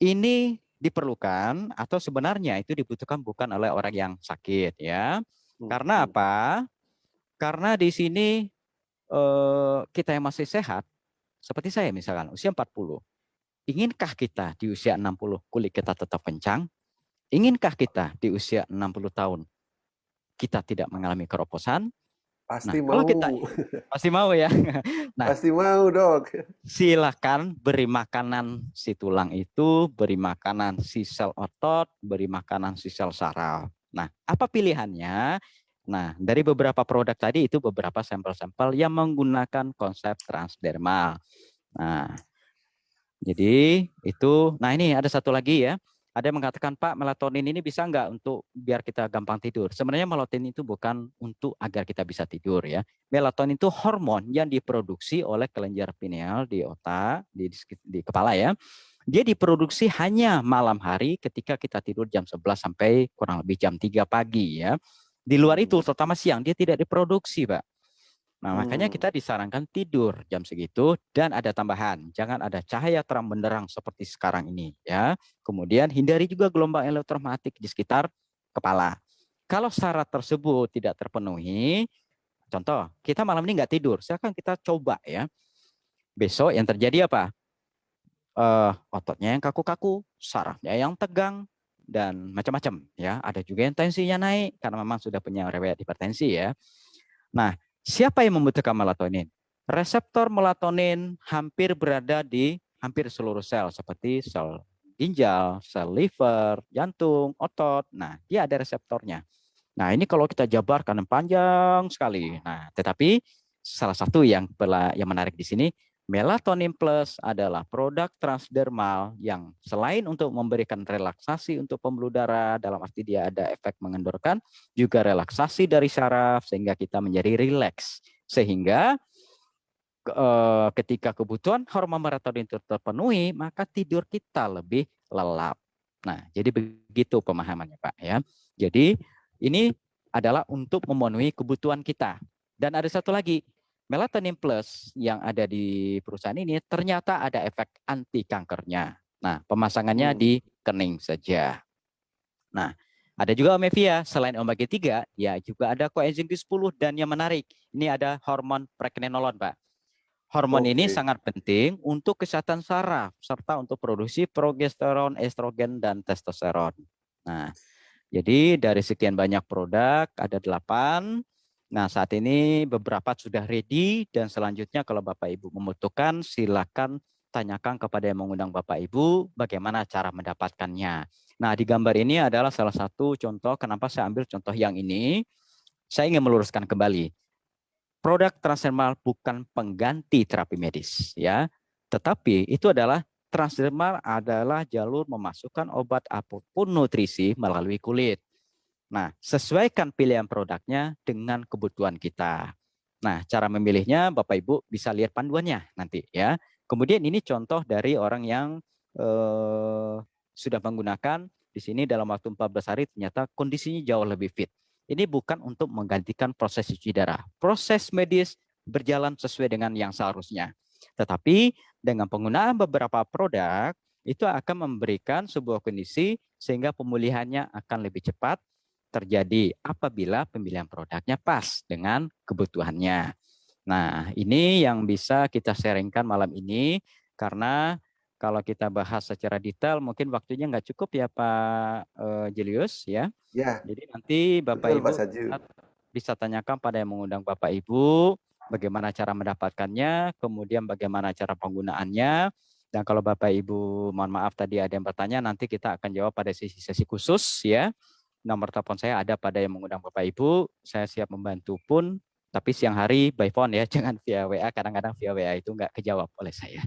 Ini diperlukan atau sebenarnya itu dibutuhkan bukan oleh orang yang sakit, ya. Karena apa? Karena di sini kita yang masih sehat, seperti saya misalkan usia 40. Inginkah kita di usia 60 kulit kita tetap kencang? Iginkah kita di usia 60 tahun kita tidak mengalami keroposan? Nah, Pasti kalau mau. kita pasti mau, ya. Nah, Pasti mau, Dok. silakan beri makanan si tulang itu, beri makanan si sel otot, beri makanan si sel saraf. Nah, apa pilihannya? Nah, dari beberapa produk tadi itu beberapa sampel-sampel yang menggunakan konsep transdermal. Nah, jadi itu, nah ini ada satu lagi, ya. Ada yang mengatakan, Pak, melatonin ini bisa nggak untuk biar kita gampang tidur? Sebenarnya melatonin itu bukan untuk agar kita bisa tidur, ya. Melatonin itu hormon yang diproduksi oleh kelenjar pineal di otak, di kepala, ya. Dia diproduksi hanya malam hari ketika kita tidur jam 11 sampai kurang lebih jam 3 pagi, ya. Di luar itu, terutama siang, dia tidak diproduksi, Pak. Nah, makanya kita disarankan tidur jam segitu dan ada tambahan, jangan ada cahaya terang benderang seperti sekarang ini, ya. Kemudian hindari juga gelombang elektromagnetik di sekitar kepala. Kalau syarat tersebut tidak terpenuhi, contoh, kita malam ini nggak tidur, silakan kita coba, ya. Besok yang terjadi apa? Ototnya yang kaku-kaku, sarafnya yang tegang, dan macam-macam, ya. Ada juga yang tensinya naik karena memang sudah punya riwayat hipertensi, ya. Nah, siapa yang membutuhkan melatonin? Reseptor melatonin hampir berada di hampir seluruh sel, seperti sel ginjal, sel liver, jantung, otot. Nah, dia ada reseptornya. Nah, ini kalau kita jabarkan panjang sekali. Nah, tetapi salah satu yang menarik di sini, Melatonin Plus adalah produk transdermal yang selain untuk memberikan relaksasi untuk pembuluh darah, dalam arti dia ada efek mengendorkan, juga relaksasi dari saraf sehingga kita menjadi rileks. Sehingga ketika kebutuhan hormon melatonin itu terpenuhi, maka tidur kita lebih lelap. Nah, jadi begitu pemahamannya, Pak, ya. Jadi ini adalah untuk memenuhi kebutuhan kita. Dan ada satu lagi, Melatonin Plus yang ada di perusahaan ini ternyata ada efek anti kankernya. Nah, pemasangannya di kening saja. Nah, ada juga omevia, selain omega 3, ya juga ada coenzim Q10 dan yang menarik, ini ada hormon pregnenolon, Pak. Hormon ini sangat penting untuk kesehatan saraf serta untuk produksi progesteron, estrogen, dan testosteron. Nah, jadi dari sekian banyak produk, ada 8. Nah, saat ini beberapa sudah ready dan selanjutnya kalau Bapak Ibu membutuhkan, silakan tanyakan kepada yang mengundang Bapak Ibu bagaimana cara mendapatkannya. Nah, di gambar ini adalah salah satu contoh kenapa saya ambil contoh yang ini. Saya ingin meluruskan kembali. Produk transdermal bukan pengganti terapi medis, ya. Tetapi itu adalah transdermal adalah jalur memasukkan obat apapun nutrisi melalui kulit. Nah, sesuaikan pilihan produknya dengan kebutuhan kita. Nah, cara memilihnya Bapak Ibu bisa lihat panduannya nanti, ya. Kemudian ini contoh dari orang yang sudah menggunakan di sini dalam waktu 14 hari ternyata kondisinya jauh lebih fit. Ini bukan untuk menggantikan proses cuci darah. Proses medis berjalan sesuai dengan yang seharusnya. Tetapi dengan penggunaan beberapa produk itu akan memberikan sebuah kondisi sehingga pemulihannya akan lebih cepat terjadi apabila pemilihan produknya pas dengan kebutuhannya. Nah, ini yang bisa kita sharingkan malam ini, karena kalau kita bahas secara detail mungkin waktunya nggak cukup ya Pak Julius ya. Ya, Jadi nanti Bapak betul Pak Ibu Saju. bisa tanyakan pada yang mengundang Bapak Ibu, bagaimana cara mendapatkannya, kemudian bagaimana cara penggunaannya. Dan kalau Bapak Ibu, mohon maaf tadi ada yang bertanya, nanti kita akan jawab pada sesi-sesi khusus ya. Nomor telepon saya ada pada yang mengundang Bapak Ibu. Saya siap membantu pun, tapi siang hari by phone ya, jangan via WA. Kadang-kadang via WA itu nggak kejawab oleh saya.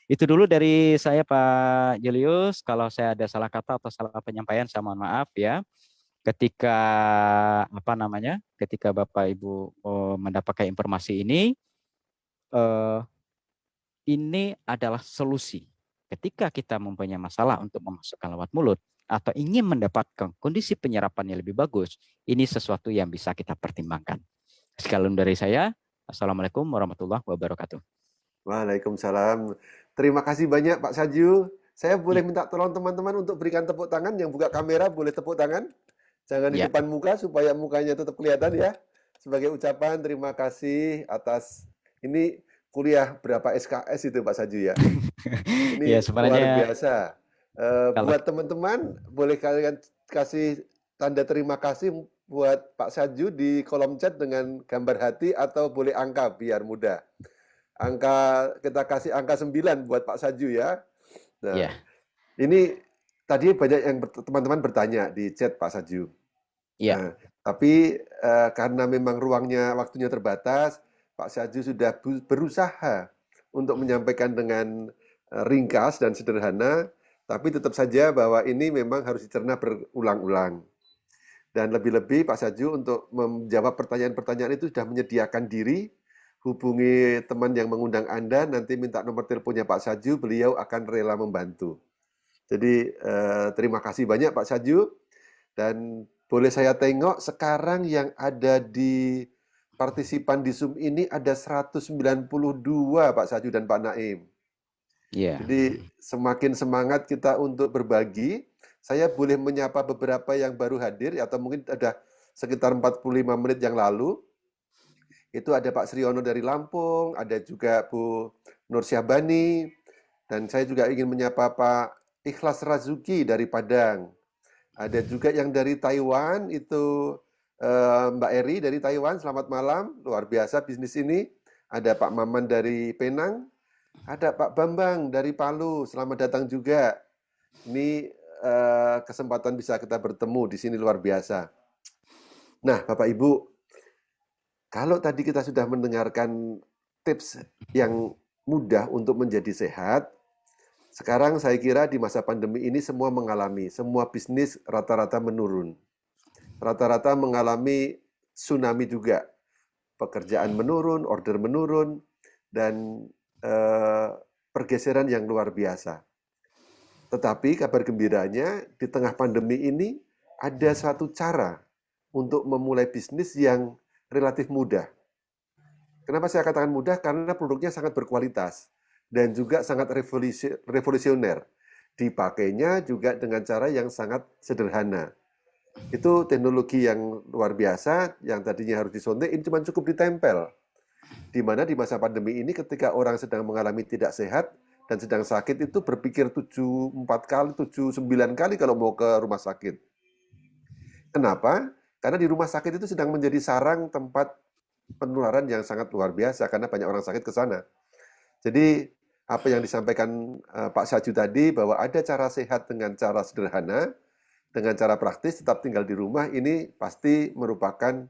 Itu dulu dari saya Pak Julius. Kalau saya ada salah kata atau salah penyampaian, saya mohon maaf ya. Ketika ketika Bapak Ibu mendapatkan informasi eh, ini adalah solusi. Ketika kita mempunyai masalah untuk memasukkan lewat mulut atau ingin mendapatkan kondisi penyerapan yang lebih bagus, ini sesuatu yang bisa kita pertimbangkan. Sekian dari saya. Assalamualaikum warahmatullahi wabarakatuh. Waalaikumsalam. Terima kasih banyak Pak Saju. Saya boleh minta tolong teman-teman untuk berikan tepuk tangan. Yang buka kamera boleh tepuk tangan. Jangan di Ya. depan muka supaya mukanya tetap kelihatan ya. Sebagai ucapan terima kasih atas ini kuliah berapa SKS itu Pak Saju ya. Ini Ya, luar sebenarnya biasa. kalau Buat teman-teman boleh kalian kasih tanda terima kasih buat Pak Saju di kolom chat dengan gambar hati atau boleh angka biar mudah. Kita kasih angka 9 buat Pak Saju ya. Nah, ya, ini tadi banyak yang teman-teman bertanya di chat Pak Saju. ya, Nah, tapi karena memang ruangnya, waktunya terbatas, Pak Saju sudah berusaha untuk menyampaikan dengan ringkas dan sederhana, tapi tetap saja bahwa ini memang harus dicerna berulang-ulang. Dan lebih-lebih Pak Saju untuk menjawab pertanyaan-pertanyaan itu sudah menyediakan diri, hubungi teman yang mengundang Anda, nanti minta nomor teleponnya Pak Saju, beliau akan rela membantu. Jadi terima kasih banyak Pak Saju, dan boleh saya tengok sekarang yang ada di partisipan di Zoom ini ada 192 Pak Saju dan Pak Naim. ya. Jadi semakin semangat kita untuk berbagi. Saya boleh menyapa beberapa yang baru hadir atau mungkin ada sekitar 45 menit yang lalu. Itu ada Pak Sriono dari Lampung, ada juga Bu Nur Syahbani, dan saya juga ingin menyapa Pak Ikhlas Razuki dari Padang. Ada juga yang dari Taiwan, itu Mbak Eri dari Taiwan, selamat malam, luar biasa bisnis ini. Ada Pak Maman dari Penang, ada Pak Bambang dari Palu, selamat datang juga. Ini kesempatan bisa kita bertemu di sini luar biasa. Nah, Bapak Ibu, kalau tadi kita sudah mendengarkan tips yang mudah untuk menjadi sehat, sekarang saya kira di masa pandemi ini semua mengalami, semua bisnis rata-rata menurun. Rata-rata mengalami tsunami juga. Pekerjaan menurun, order menurun, dan pergeseran yang luar biasa. Tetapi kabar gembiranya, di tengah pandemi ini ada suatu cara untuk memulai bisnis yang relatif mudah. Kenapa saya katakan mudah? Karena produknya sangat berkualitas dan juga sangat revolusioner. Dipakainya juga dengan cara yang sangat sederhana. Itu teknologi yang luar biasa, yang tadinya harus disontek, ini cuma cukup ditempel. Di mana di masa pandemi ini ketika orang sedang mengalami tidak sehat dan sedang sakit itu berpikir 4 kali, 9 kali kalau mau ke rumah sakit. Kenapa? Karena di rumah sakit itu sedang menjadi sarang tempat penularan yang sangat luar biasa karena banyak orang sakit ke sana. Jadi apa yang disampaikan Pak Saju tadi bahwa ada cara sehat dengan cara sederhana, dengan cara praktis tetap tinggal di rumah, ini pasti merupakan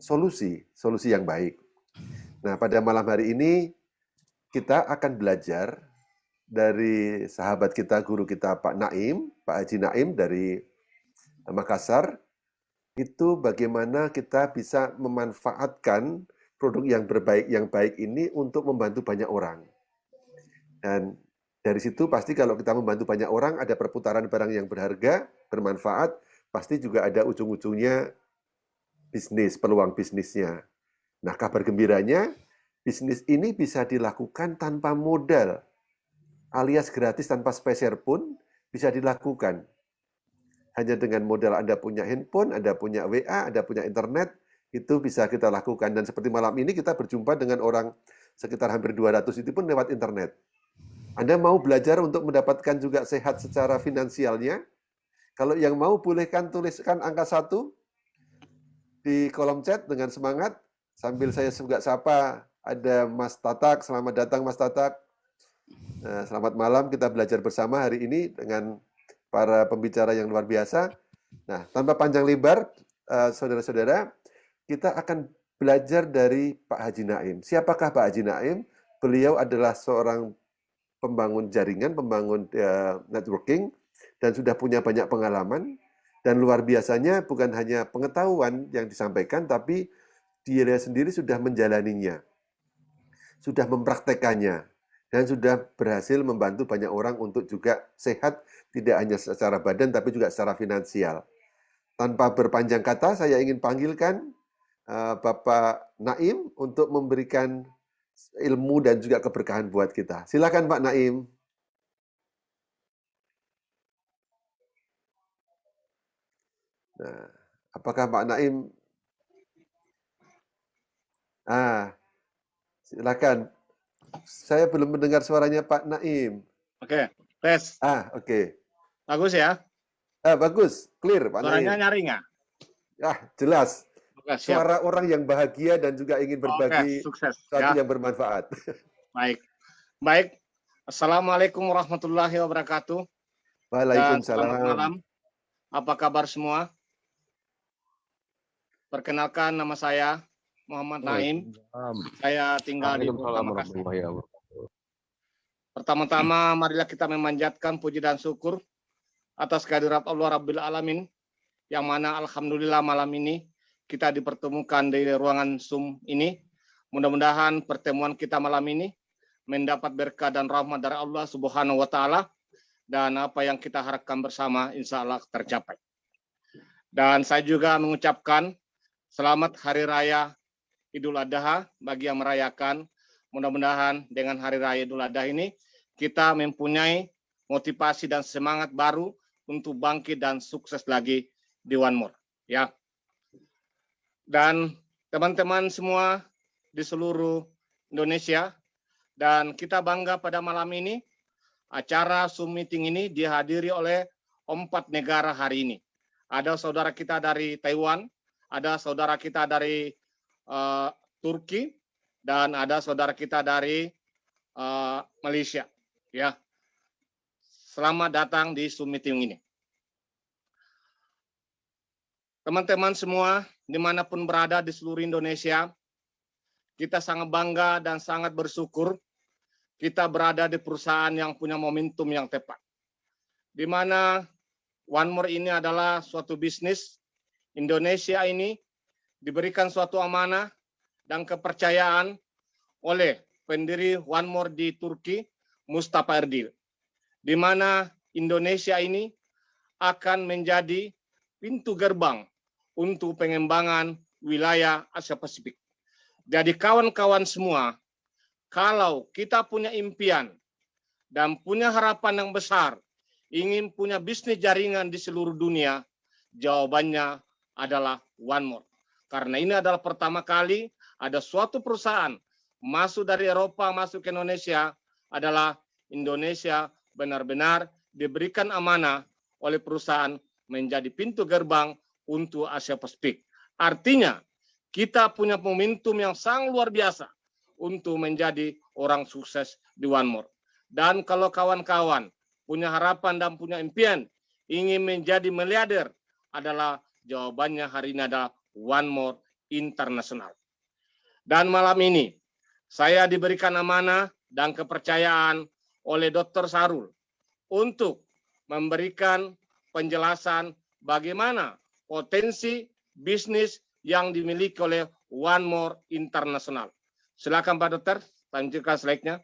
solusi yang baik. Nah, pada malam hari ini kita akan belajar dari sahabat kita, guru kita Pak Naim, Pak Haji Naim dari Makassar, itu bagaimana kita bisa memanfaatkan produk yang baik ini untuk membantu banyak orang. Dan dari situ pasti kalau kita membantu banyak orang, ada perputaran barang yang berharga, bermanfaat, pasti juga ada ujung-ujungnya bisnis, peluang bisnisnya. Nah, kabar gembiranya, bisnis ini bisa dilakukan tanpa modal, alias gratis tanpa spesial pun bisa dilakukan. hanya dengan modal Anda punya handphone, Anda punya WA, Anda punya internet, itu bisa kita lakukan. Dan seperti malam ini kita berjumpa dengan orang sekitar hampir 200 itu pun lewat internet. Anda mau belajar untuk mendapatkan juga sehat secara finansialnya? Kalau yang mau, bolehkan tuliskan angka 1 di kolom chat dengan semangat. Sambil saya juga sapa, ada Mas Tatak. Selamat datang Mas Tatak. Nah, selamat malam, kita belajar bersama hari ini dengan para pembicara yang luar biasa. Nah, tanpa panjang lebar, saudara-saudara, kita akan belajar dari Pak Haji Naim. Siapakah Pak Haji Naim? Beliau adalah seorang pembangun jaringan, pembangun networking, dan sudah punya banyak pengalaman. Dan luar biasanya bukan hanya pengetahuan yang disampaikan, tapi dia sendiri sudah menjalaninya, sudah mempraktekannya, dan sudah berhasil membantu banyak orang untuk juga sehat, tidak hanya secara badan, tapi juga secara finansial. Tanpa berpanjang kata, saya ingin panggilkan Bapak Naim untuk memberikan ilmu dan juga keberkahan buat kita. Silakan Pak Naim. Nah, apakah Pak Naim? Silakan. Saya belum mendengar suaranya Pak Naim. Oke, tes. Oke. Bagus ya? Bagus, clear Pak Suaranya Naim. nyari nggak? Jelas. Oke, siap. Suara orang yang bahagia dan juga ingin berbagi sukses, sesuatu ya. yang bermanfaat. Baik. Assalamualaikum warahmatullahi wabarakatuh. Waalaikumsalam. Selamat malam. Apa kabar semua? Perkenalkan, nama saya Muhammad Naim. Saya tinggal di Kota Makassar. Pertama-tama, marilah kita memanjatkan puji dan syukur atas kehadirat Allah Rabbil Alamin, yang mana alhamdulillah malam ini kita dipertemukan di ruangan Zoom ini. Mudah-mudahan pertemuan kita malam ini mendapat berkah dan rahmat dari Allah Subhanahu wa Ta'ala, dan apa yang kita harapkan bersama insya Allah tercapai. Dan saya juga mengucapkan selamat Hari Raya Idul Adha bagi yang merayakan. Mudah-mudahan dengan Hari Raya Idul Adha ini kita mempunyai motivasi dan semangat baru untuk bangkit dan sukses lagi di One More. Ya. Dan teman-teman semua di seluruh Indonesia, dan kita bangga pada malam ini acara Zoom meeting ini dihadiri oleh 4 negara hari ini. Ada saudara kita dari Taiwan, ada saudara kita dari Turki, dan ada saudara kita dari Malaysia. Ya, selamat datang di Zoom meeting ini. Teman-teman semua, dimanapun berada di seluruh Indonesia, kita sangat bangga dan sangat bersyukur kita berada di perusahaan yang punya momentum yang tepat. Di mana One More ini adalah suatu bisnis. Indonesia ini diberikan suatu amanah dan kepercayaan oleh pendiri One More di Turki, Mustafa Erdil, di mana Indonesia ini akan menjadi pintu gerbang untuk pengembangan wilayah Asia Pasifik. Jadi kawan-kawan semua, kalau kita punya impian dan punya harapan yang besar, ingin punya bisnis jaringan di seluruh dunia, jawabannya adalah One More. Karena ini adalah pertama kali ada suatu perusahaan masuk dari Eropa, masuk ke Indonesia, adalah Indonesia benar-benar diberikan amanah oleh perusahaan menjadi pintu gerbang untuk Asia Pasifik. Artinya, kita punya momentum yang sangat luar biasa untuk menjadi orang sukses di One More. Dan kalau kawan-kawan punya harapan dan punya impian, ingin menjadi miliarder, adalah jawabannya hari ini adalah One More International. Dan malam ini, saya diberikan amanah dan kepercayaan oleh Dr. Sarul untuk memberikan penjelasan bagaimana potensi bisnis yang dimiliki oleh One More International. Silakan Pak Dokter, lanjutkan slide-nya.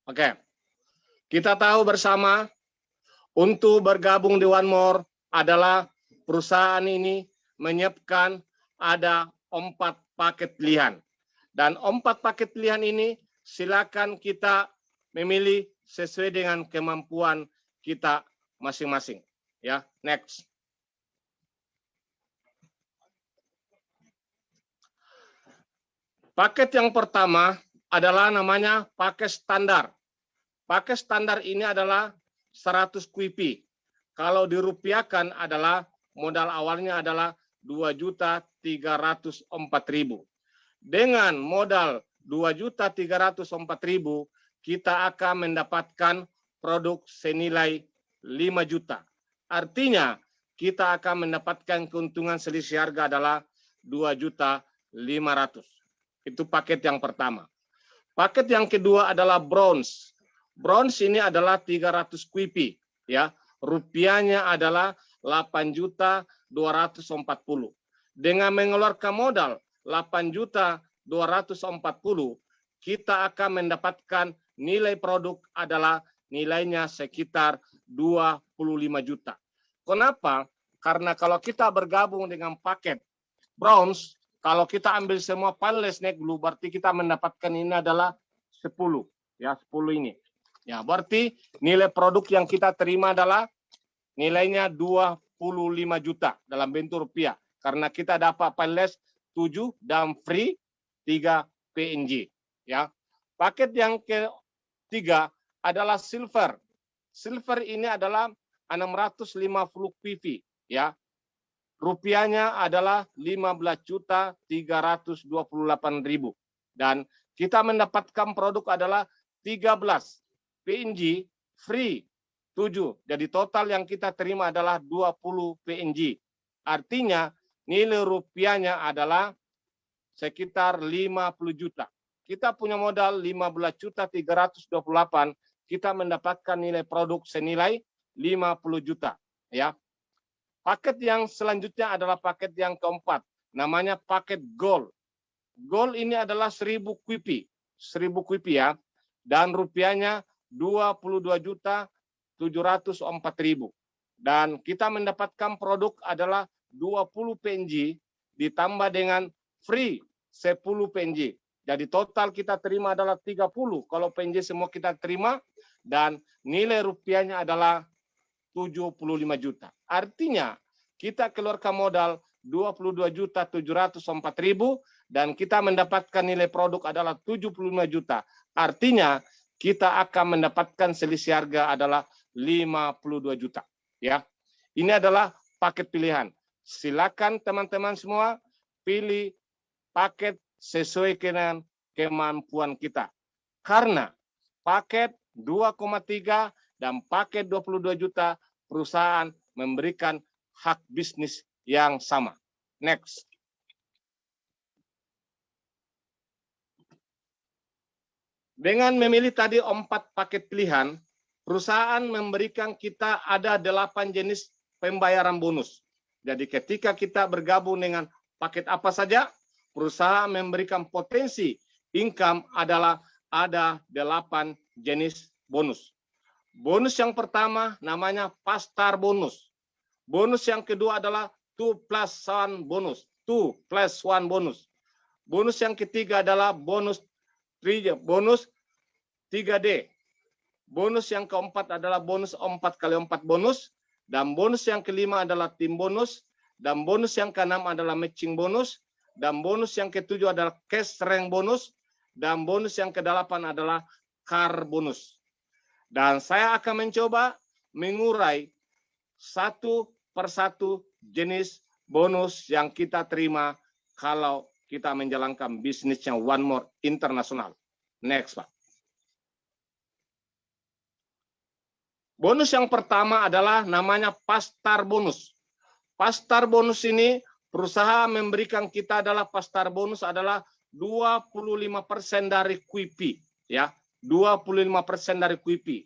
Oke, kita tahu bersama untuk bergabung di One More adalah perusahaan ini menyiapkan ada 4 paket pilihan. Dan 4 paket pilihan ini silakan kita memilih sesuai dengan kemampuan kita masing-masing. Ya, next. Paket yang pertama adalah namanya paket standar. Paket standar ini adalah 100 QP. Kalau dirupiahkan adalah modal awalnya adalah 2.304.000. Dengan modal 2.304.000 kita akan mendapatkan produk senilai 5 juta. Artinya kita akan mendapatkan keuntungan selisih harga adalah 2.500.000. Itu paket yang pertama. Paket yang kedua adalah bronze. Bronze ini adalah 300 QP, ya. Rupiahnya adalah 8.240. Dengan mengeluarkan modal 8.240, kita akan mendapatkan nilai produk adalah nilainya sekitar 25 juta. Kenapa? Karena kalau kita bergabung dengan paket bronze, kalau kita ambil semua panelist naik dulu, berarti kita mendapatkan ini adalah 10. Ya, 10 ini. Ya, berarti nilai produk yang kita terima adalah nilainya 25 juta dalam bentuk rupiah. Karena kita dapat panelist 7 dan free 3 PNG. Ya. Paket yang ketiga adalah silver. Silver ini adalah 650 PV. Ya. Rupiahnya adalah 15.328.000 dan kita mendapatkan produk adalah 13 PNG free 7. Jadi total yang kita terima adalah 20 PNG. Artinya nilai rupiahnya adalah sekitar 50 juta. Kita punya modal 15.328, kita mendapatkan nilai produk senilai 50 juta, ya. Paket yang selanjutnya adalah paket yang keempat, namanya paket gold. Gold ini adalah 1.000 QP, 1.000 QP ya, dan rupiahnya 22.704.000. Dan kita mendapatkan produk adalah 20 PNG ditambah dengan free 10 PNG. Jadi total kita terima adalah 30 kalau PNG semua kita terima, dan nilai rupiahnya adalah 75 juta. Artinya kita keluarkan modal 22.704.000 dan kita mendapatkan nilai produk adalah 75 juta. Artinya kita akan mendapatkan selisih harga adalah 52 juta. Ya, ini adalah paket pilihan. Silakan teman-teman semua pilih paket sesuai dengan kemampuan kita. Karena paket 2,3 dan paket 22 juta perusahaan memberikan hak bisnis yang sama. Next. Dengan memilih tadi 4 paket pilihan, perusahaan memberikan kita ada 8 jenis pembayaran bonus. Jadi ketika kita bergabung dengan paket apa saja, perusahaan memberikan potensi income adalah ada 8 jenis bonus. Bonus yang pertama namanya Pastar bonus. Bonus yang kedua adalah 2+1 bonus. 2+1 bonus. Bonus yang ketiga adalah bonus 3D. Bonus yang keempat adalah bonus 4x4 bonus. Dan bonus yang kelima adalah tim bonus. Dan bonus yang keenam adalah matching bonus. Dan bonus yang ketujuh adalah cash rank bonus. Dan bonus yang kedelapan adalah car bonus. Dan saya akan mencoba mengurai satu persatu jenis bonus yang kita terima kalau kita menjalankan bisnisnya One More International. Next, Pak. Bonus yang pertama adalah namanya Pastar bonus. Pastar bonus ini perusahaan memberikan kita adalah Pastar bonus adalah 25% dari QP, ya. 25% dari QP.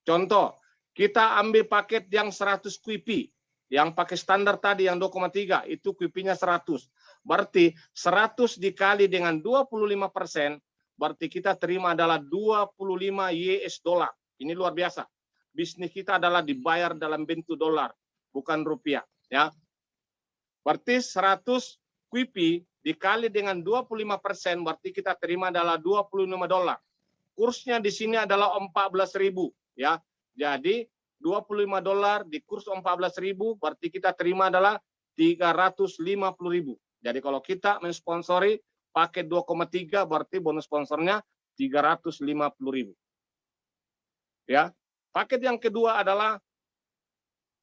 Contoh, kita ambil paket yang 100 QP. Yang pakai standar tadi yang 2,3 itu QP-nya 100. Berarti 100 dikali dengan 25%, berarti kita terima adalah 25 US dollar. Ini luar biasa. Bisnis kita adalah dibayar dalam bentuk dolar, bukan rupiah. Ya. Berarti 100 QP dikali dengan 25%, berarti kita terima adalah $25. Kursnya di sini adalah 14.000 ya. Jadi $25 di kurs 14.000 berarti kita terima adalah 350.000. Jadi kalau kita mensponsori paket 2,3 berarti bonus sponsornya 350.000. Ya. Paket yang kedua adalah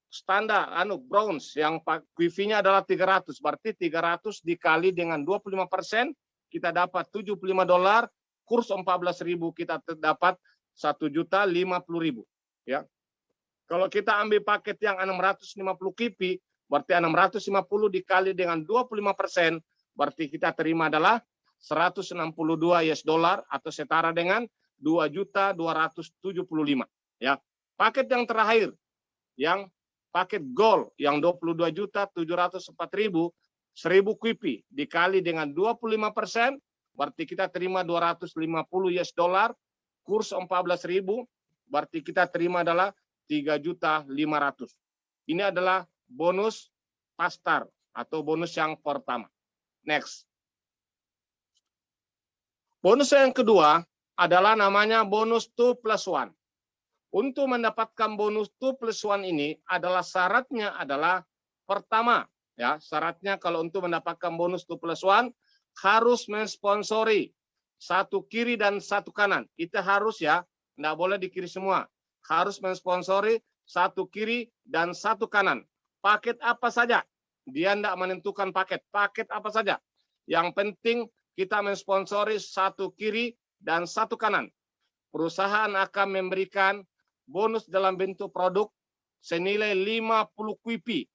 standar bronze yang QV-nya adalah 300, berarti 300 dikali dengan 25% kita dapat $75, kurs 14.000 kita dapat 1.050.000 ya. Kalau kita ambil paket yang 650 QP berarti 650 dikali dengan 25% berarti kita terima adalah 162 US dollar atau setara dengan 2.275 ya. Paket yang terakhir yang paket gold yang 22.704.000 1000 QP dikali dengan 25% berarti kita terima 250 US dollar, kurs 14.000 berarti kita terima adalah 3.500. Ini adalah bonus pastar atau bonus yang pertama. Next. Bonus yang kedua adalah namanya bonus 2+1. Untuk mendapatkan bonus 2+1 ini adalah syaratnya adalah pertama ya, syaratnya kalau untuk mendapatkan bonus 2+1 harus mensponsori satu kiri dan satu kanan. Kita harus ya, enggak boleh di kiri semua. Harus mensponsori satu kiri dan satu kanan. Paket apa saja? Dia enggak menentukan paket apa saja. Yang penting kita mensponsori satu kiri dan satu kanan. Perusahaan akan memberikan bonus dalam bentuk produk senilai 50 QP.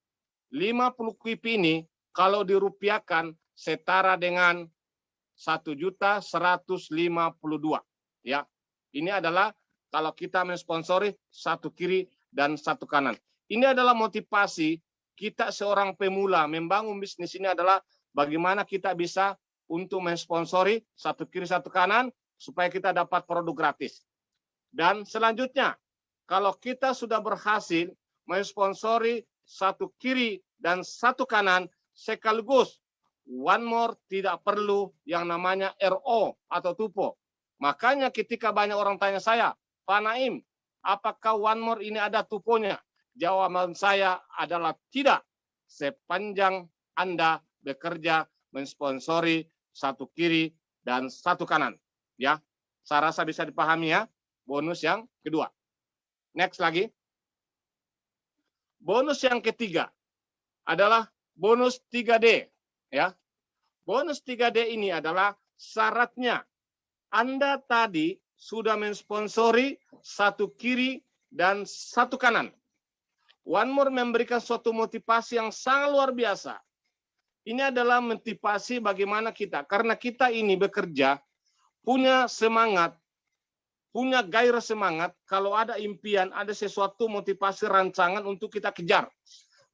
50 QP ini kalau dirupiahkan setara dengan 1.152 ya. Ini adalah kalau kita mensponsori satu kiri dan satu kanan. Ini adalah motivasi kita seorang pemula membangun bisnis ini adalah bagaimana kita bisa untuk mensponsori satu kiri satu kanan supaya kita dapat produk gratis. Dan selanjutnya, kalau kita sudah berhasil mensponsori satu kiri dan satu kanan sekaligus, one more tidak perlu yang namanya RO atau tupo. Makanya ketika banyak orang tanya saya, Pak Naim, apakah one more ini ada tuponya? Jawaban saya adalah tidak. Sepanjang Anda bekerja mensponsori satu kiri dan satu kanan. Ya, saya rasa bisa dipahami ya. Bonus yang kedua. Next lagi. Bonus yang ketiga adalah bonus 3D. Ya. Bonus 3D ini adalah syaratnya Anda tadi sudah mensponsori satu kiri dan satu kanan. One More memberikan suatu motivasi yang sangat luar biasa. Ini adalah motivasi bagaimana kita, karena kita ini bekerja, punya semangat, punya gairah semangat, kalau ada impian, ada sesuatu motivasi rancangan untuk kita kejar.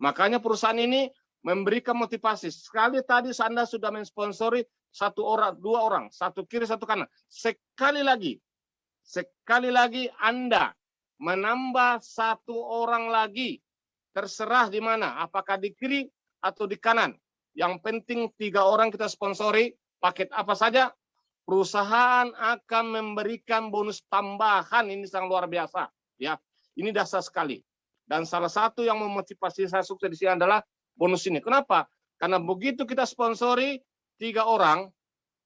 Makanya perusahaan ini memberikan motivasi. Sekali tadi Anda sudah mensponsori satu orang, dua orang, satu kiri, satu kanan. Sekali lagi Anda menambah satu orang lagi, terserah di mana, apakah di kiri atau di kanan. Yang penting 3 orang kita sponsori, paket apa saja, perusahaan akan memberikan bonus tambahan. Ini sangat luar biasa, ya. Ini dasar sekali. Dan salah satu yang memotivasi saya sukses di sini adalah bonus ini. Kenapa? Karena begitu kita sponsori 3 orang,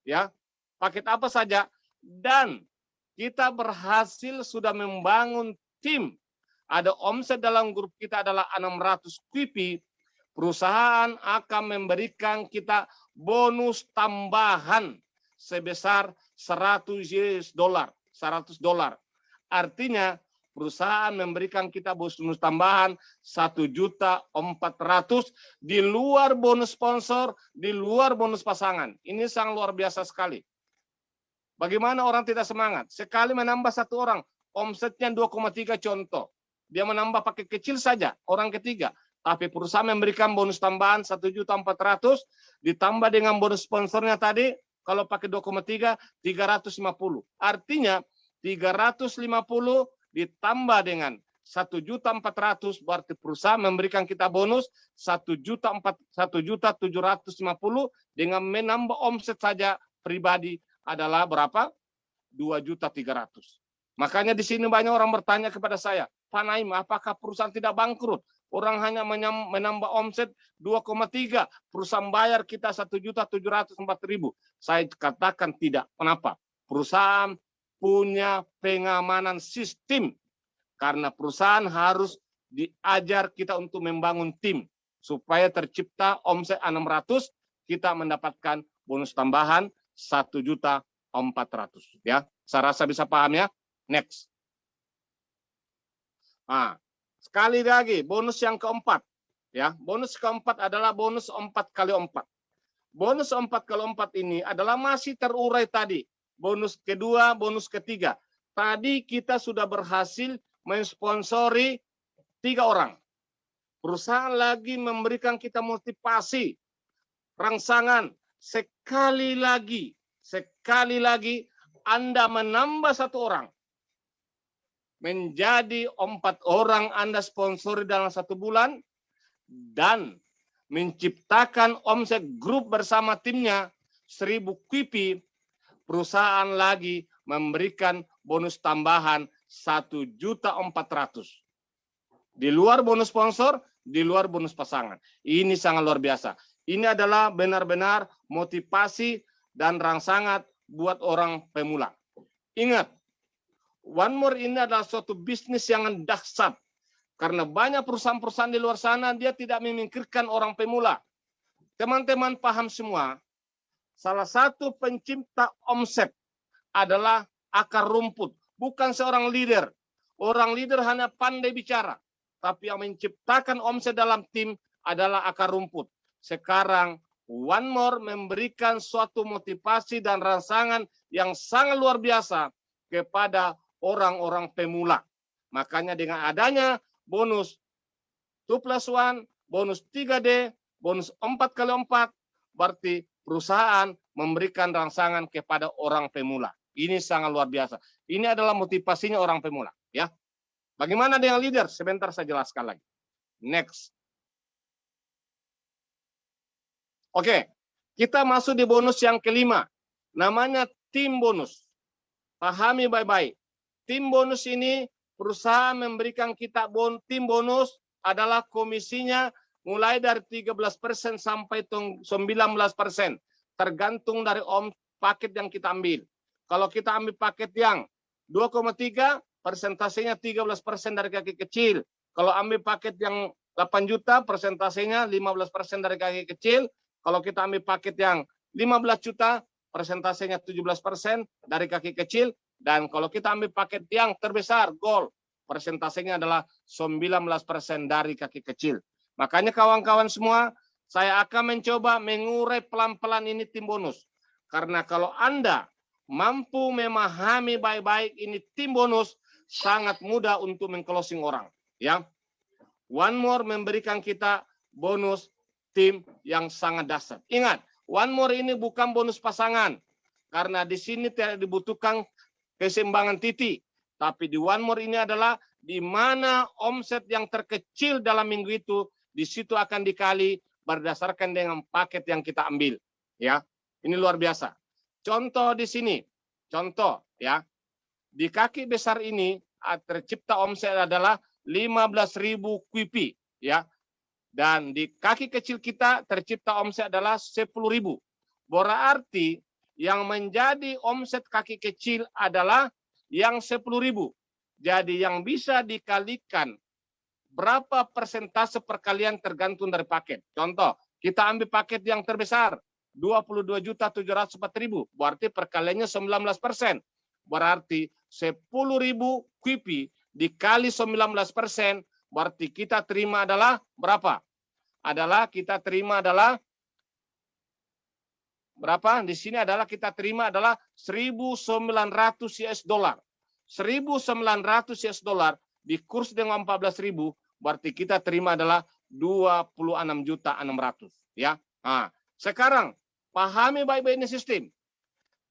ya, paket apa saja, dan kita berhasil sudah membangun tim. Ada omset dalam grup kita adalah 600 QP, perusahaan akan memberikan kita bonus tambahan sebesar 100 $100. Artinya perusahaan memberikan kita bonus tambahan 1.400.000 di luar bonus sponsor, di luar bonus pasangan. Ini sangat luar biasa sekali. Bagaimana orang tidak semangat? Sekali menambah satu orang, omsetnya 2,3 contoh. Dia menambah paket kecil saja, orang ketiga. Tapi perusahaan memberikan bonus tambahan 1.400.000 ditambah dengan bonus sponsornya tadi, kalau pakai 2,3, 350. Artinya 350 ditambah dengan 1.400.000, berarti perusahaan memberikan kita bonus 1.750.000 dengan menambah omset saja pribadi adalah berapa? 2.300.000. Makanya di sini banyak orang bertanya kepada saya, Pak Naim, apakah perusahaan tidak bangkrut? Orang hanya menambah omset 2,3, perusahaan bayar kita 1.704.000. Saya katakan tidak. Kenapa? Perusahaan punya pengamanan sistem. Karena perusahaan harus diajar kita untuk membangun tim. Supaya tercipta omset 600, kita mendapatkan bonus tambahan 1.400.000. Ya, saya rasa bisa paham ya. Next. Nah, sekali lagi bonus yang keempat. Ya, bonus keempat adalah bonus 4x4. Bonus 4x4 ini adalah masih terurai tadi. Bonus kedua, bonus ketiga. Tadi kita sudah berhasil mensponsori 3 orang. Perusahaan lagi memberikan kita motivasi, rangsangan. Sekali lagi Anda menambah 1 orang. Menjadi 4 orang Anda sponsori dalam 1 bulan. Dan menciptakan omset grup bersama timnya 1.000 QP. Perusahaan lagi memberikan bonus tambahan 1.400.000. Di luar bonus sponsor, di luar bonus pasangan. Ini sangat luar biasa. Ini adalah benar-benar motivasi dan rangsangan buat orang pemula. Ingat, One More ini adalah suatu bisnis yang dahsyat. Karena banyak perusahaan-perusahaan di luar sana, dia tidak memikirkan orang pemula. Teman-teman paham semua, salah satu pencipta omset adalah akar rumput. Bukan seorang leader. Orang leader hanya pandai bicara. Tapi yang menciptakan omset dalam tim adalah akar rumput. Sekarang One More memberikan suatu motivasi dan rangsangan yang sangat luar biasa kepada orang-orang pemula. Makanya dengan adanya bonus 2+1, bonus 3D, bonus 4x4, berarti perusahaan memberikan rangsangan kepada orang pemula. Ini sangat luar biasa. Ini adalah motivasinya orang pemula. Ya. Bagaimana dengan leader? Sebentar saya jelaskan lagi. Next. Oke, kita masuk di bonus yang kelima. Namanya tim bonus. Pahami baik-baik. Tim bonus ini perusahaan memberikan kita tim bonus adalah komisinya mulai dari 13% sampai 19%. Tergantung dari paket yang kita ambil. Kalau kita ambil paket yang 2,3, persentasenya 13% dari kaki kecil. Kalau ambil paket yang 8 juta, persentasenya 15% dari kaki kecil. Kalau kita ambil paket yang 15 juta, persentasenya 17% dari kaki kecil. Dan kalau kita ambil paket yang terbesar, gold, persentasenya adalah 19% dari kaki kecil. Makanya kawan-kawan semua, saya akan mencoba mengurai pelan-pelan ini tim bonus. Karena kalau Anda mampu memahami baik-baik ini tim bonus, sangat mudah untuk meng-closing orang. Ya, One More memberikan kita bonus tim yang sangat dahsyat. Ingat, One More ini bukan bonus pasangan. Karena di sini tidak dibutuhkan keseimbangan titik. Tapi di One More ini adalah di mana omset yang terkecil dalam minggu itu, di situ akan dikali berdasarkan dengan paket yang kita ambil. Ya, ini luar biasa. Contoh di sini, contoh ya, di kaki besar ini tercipta omset adalah 15.000 QP, ya. Dan di kaki kecil kita tercipta omset adalah 10.000. Berarti yang menjadi omset kaki kecil adalah yang 10.000. Jadi yang bisa dikalikan berapa persentase perkalian tergantung dari paket. Contoh, kita ambil paket yang terbesar 22.704.000, berarti perkaliannya 19%. Berarti 10.000 QP dikali 19%, berarti kita terima adalah berapa? Kita terima adalah berapa? Di sini adalah kita terima adalah 1.900 US dollar. 1.900 US dollar di kurs dengan 14.000, berarti kita terima adalah 26.600.000, ya. Nah, sekarang pahami baik-baik ini sistem.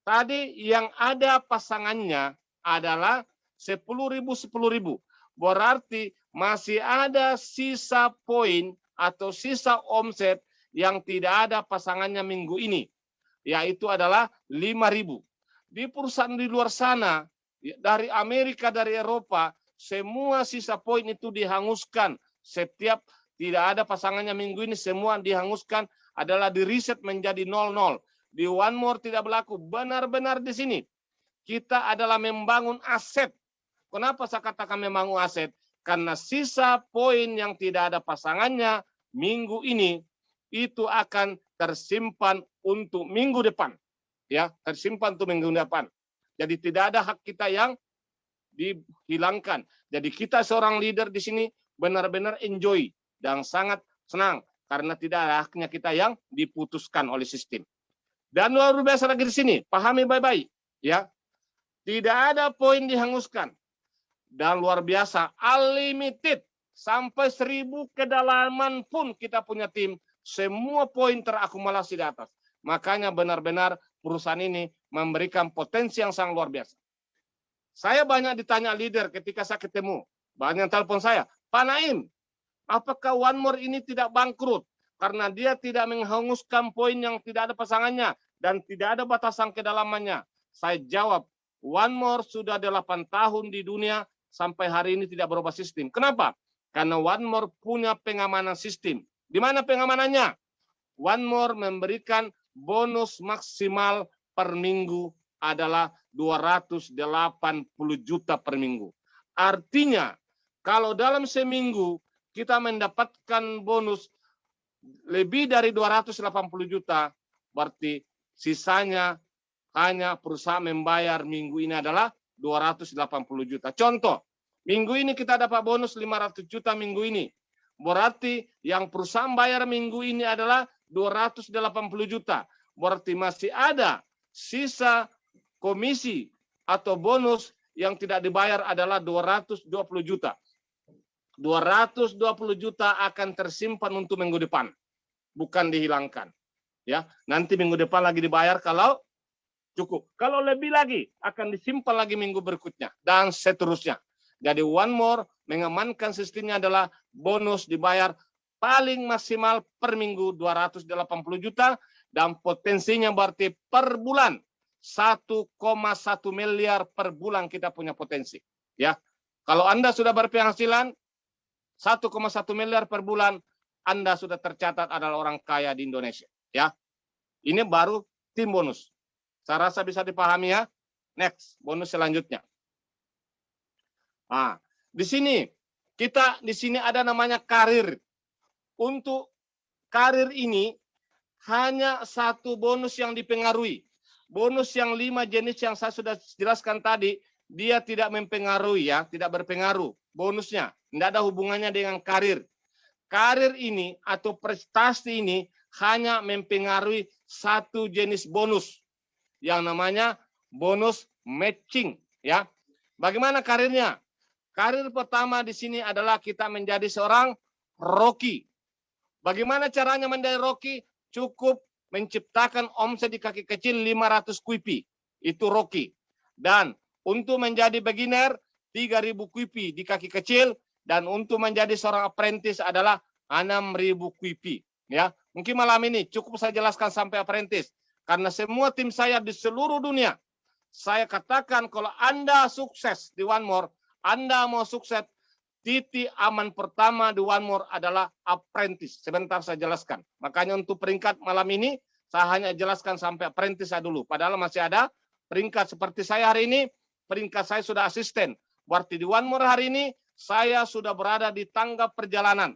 Tadi yang ada pasangannya adalah 10.000, 10.000. berarti masih ada sisa poin atau sisa omset yang tidak ada pasangannya minggu ini, yaitu adalah 5.000. Di perusahaan di luar sana, dari Amerika, dari Eropa, semua sisa poin itu dihanguskan. Setiap tidak ada pasangannya minggu ini, semua dihanguskan, adalah di riset menjadi 0-0. Di One More tidak berlaku. Benar-benar di sini kita adalah membangun aset. Kenapa saya katakan membangun aset? Karena sisa poin yang tidak ada pasangannya minggu ini itu akan tersimpan untuk minggu depan. Ya, tersimpan untuk minggu depan. Jadi tidak ada hak kita yang dihilangkan. Jadi kita seorang leader di sini benar-benar enjoy dan sangat senang karena tidak ada haknya kita yang diputuskan oleh sistem. Dan luar biasa lagi di sini, pahami baik-baik, ya. Tidak ada poin dihanguskan. Dan luar biasa, unlimited sampai 1.000 kedalaman pun kita punya tim, semua poin terakumulasi di atas. Makanya benar-benar perusahaan ini memberikan potensi yang sangat luar biasa. Saya banyak ditanya leader ketika saya ketemu, banyak yang telepon saya, Pak Naim, apakah One More ini tidak bangkrut? Karena dia tidak menghanguskan poin yang tidak ada pasangannya dan tidak ada batasan kedalamannya. Saya jawab, One More sudah 8 tahun di dunia sampai hari ini tidak berubah sistem. Kenapa? Karena One More punya pengamanan sistem. Di mana pengamanannya? One More memberikan bonus maksimal per minggu adalah 280 juta per minggu. Artinya, kalau dalam seminggu kita mendapatkan bonus lebih dari 280 juta, berarti sisanya hanya perusahaan membayar minggu ini adalah 280 juta. Contoh, minggu ini kita dapat bonus 500 juta minggu ini. Berarti yang perusahaan bayar minggu ini adalah 280 juta. Berarti masih ada sisa komisi atau bonus yang tidak dibayar adalah 220 juta. 220 juta akan tersimpan untuk minggu depan, bukan dihilangkan. Ya, nanti minggu depan lagi dibayar kalau cukup. Kalau lebih lagi akan disimpan lagi minggu berikutnya dan seterusnya. Jadi One More mengamankan sistemnya adalah bonus dibayar paling maksimal per minggu 280 juta dan potensinya berarti per bulan 1,1 miliar per bulan kita punya potensi. Ya, kalau Anda sudah berpenghasilan 1,1 miliar per bulan, Anda sudah tercatat adalah orang kaya di Indonesia. Ya, ini baru tim bonus. Saya rasa bisa dipahami ya. Next, bonus selanjutnya. Nah, di sini ada namanya karir. Untuk karir ini hanya satu bonus yang dipengaruhi. Bonus yang 5 jenis yang saya sudah jelaskan tadi, dia tidak mempengaruhi ya, tidak berpengaruh bonusnya. Tidak ada hubungannya dengan karir. Karir ini atau prestasi ini hanya mempengaruhi satu jenis bonus yang namanya bonus matching ya. Bagaimana karirnya? Karir pertama di sini adalah kita menjadi seorang roki. Bagaimana caranya menjadi roki? Cukup menciptakan omset di kaki kecil 500 QP. Itu roki. Dan untuk menjadi beginner 3.000 QP di kaki kecil, dan untuk menjadi seorang apprentice adalah 6.000 QP. Ya, mungkin malam ini cukup saya jelaskan sampai apprentice, karena semua tim saya di seluruh dunia, saya katakan kalau Anda sukses di One More, Anda mau sukses, titik aman pertama di One More adalah apprentice. Sebentar saya jelaskan. Makanya untuk peringkat malam ini, saya hanya jelaskan sampai apprentice saya dulu. Padahal masih ada peringkat seperti saya hari ini, peringkat saya sudah asisten. Berarti di One More hari ini, saya sudah berada di tangga perjalanan,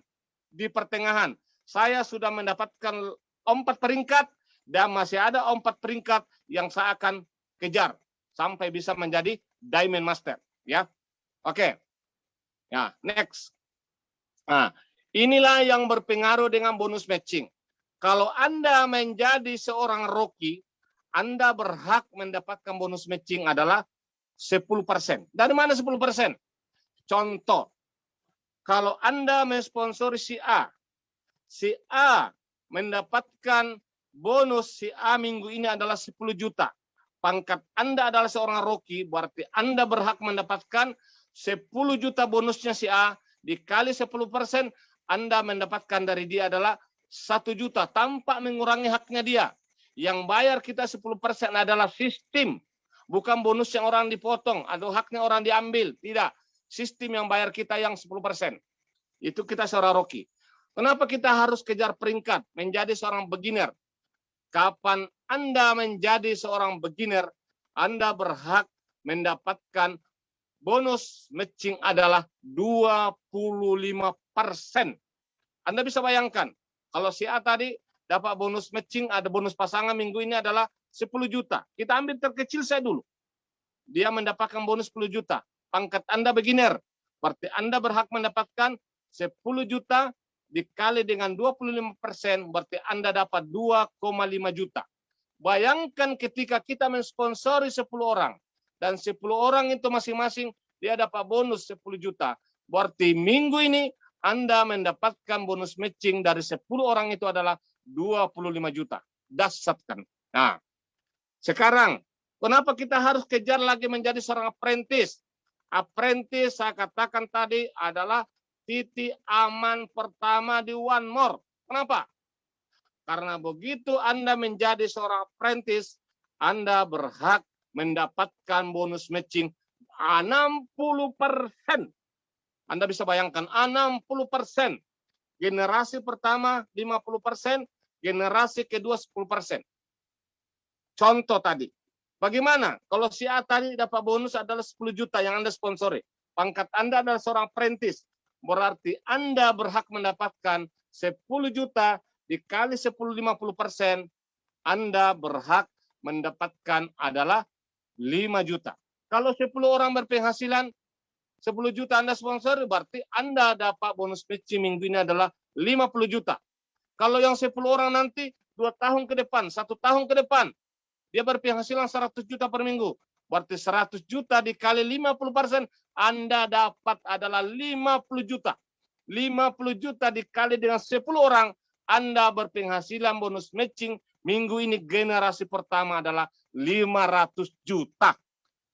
di pertengahan. Saya sudah mendapatkan 4 peringkat, dan masih ada 4 peringkat yang saya akan kejar sampai bisa menjadi Diamond Master. Ya, oke. Ya, next. Nah, inilah yang berpengaruh dengan bonus matching. Kalau Anda menjadi seorang rookie, Anda berhak mendapatkan bonus matching adalah 10%. Dari mana 10%? Contoh, kalau Anda mensponsori si A mendapatkan bonus si A minggu ini adalah 10 juta. Pangkat Anda adalah seorang rookie, berarti Anda berhak mendapatkan 10 juta bonusnya si A, dikali 10%, Anda mendapatkan dari dia adalah 1 juta tanpa mengurangi haknya dia. Yang bayar kita 10% adalah sistem. Bukan bonus yang orang dipotong atau haknya orang diambil. Tidak. Sistem yang bayar kita yang 10%. Itu kita seorang Rocky. Kenapa kita harus kejar peringkat menjadi seorang beginner? Kapan Anda menjadi seorang beginner, Anda berhak mendapatkan bonus matching adalah 25%. Anda bisa bayangkan, kalau si A tadi dapat bonus matching, ada bonus pasangan minggu ini adalah 10 juta. Kita ambil terkecil saya dulu. Dia mendapatkan bonus 10 juta. Pangkat Anda beginner. Berarti Anda berhak mendapatkan 10 juta dikali dengan 25%, berarti Anda dapat 2,5 juta. Bayangkan ketika kita mensponsori 10 orang, dan 10 orang itu masing-masing dia dapat bonus 10 juta. Berarti minggu ini Anda mendapatkan bonus matching dari 10 orang itu adalah 25 juta. Dahsyat kan? Nah, sekarang kenapa kita harus kejar lagi menjadi seorang apprentice? Apprentice saya katakan tadi adalah titik aman pertama di One More. Kenapa? Karena begitu Anda menjadi seorang apprentice, Anda berhak mendapatkan bonus matching 60%. Anda bisa bayangkan 60%. Generasi pertama 50%, generasi kedua 10%. Contoh tadi. Bagaimana? Kalau si A tadi dapat bonus adalah 10 juta yang Anda sponsori. Pangkat Anda adalah seorang apprentice. Berarti Anda berhak mendapatkan 10 juta dikali 50%, Anda berhak mendapatkan adalah 5 juta. Kalau 10 orang berpenghasilan 10 juta Anda sponsor, berarti Anda dapat bonus matching minggu ini adalah 50 juta. Kalau yang 10 orang nanti 2 tahun ke depan, 1 tahun ke depan, dia berpenghasilan 100 juta per minggu. Berarti 100 juta dikali 50%, Anda dapat adalah 50 juta. 50 juta dikali dengan 10 orang, Anda berpenghasilan bonus matching minggu ini generasi pertama adalah 500 juta.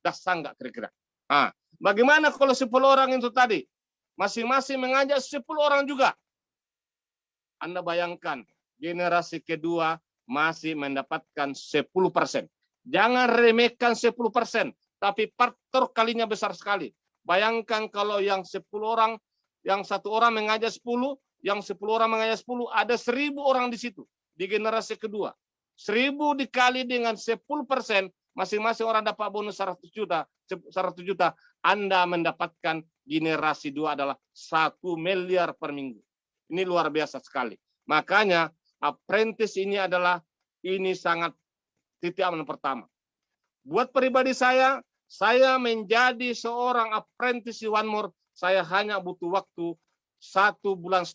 Dasar nggak kira-kira? Nah, bagaimana kalau 10 orang itu tadi? Masing-masing mengajak 10 orang juga. Anda bayangkan, generasi kedua masih mendapatkan 10%. Jangan remehkan 10%, tapi faktor kalinya besar sekali. Bayangkan kalau yang 10 orang, yang 1 orang mengajak 10, yang 10 orang mengajak 10, ada 1000 orang di situ, di generasi kedua. 1000 dikali dengan 10%, masing-masing orang dapat bonus 100 juta, 100 juta, Anda mendapatkan generasi 2 adalah 1 miliar per minggu. Ini luar biasa sekali. Makanya apprentice ini adalah sangat titik aman pertama. Buat pribadi saya menjadi seorang apprentice di One More, saya hanya butuh waktu 1,5 bulan.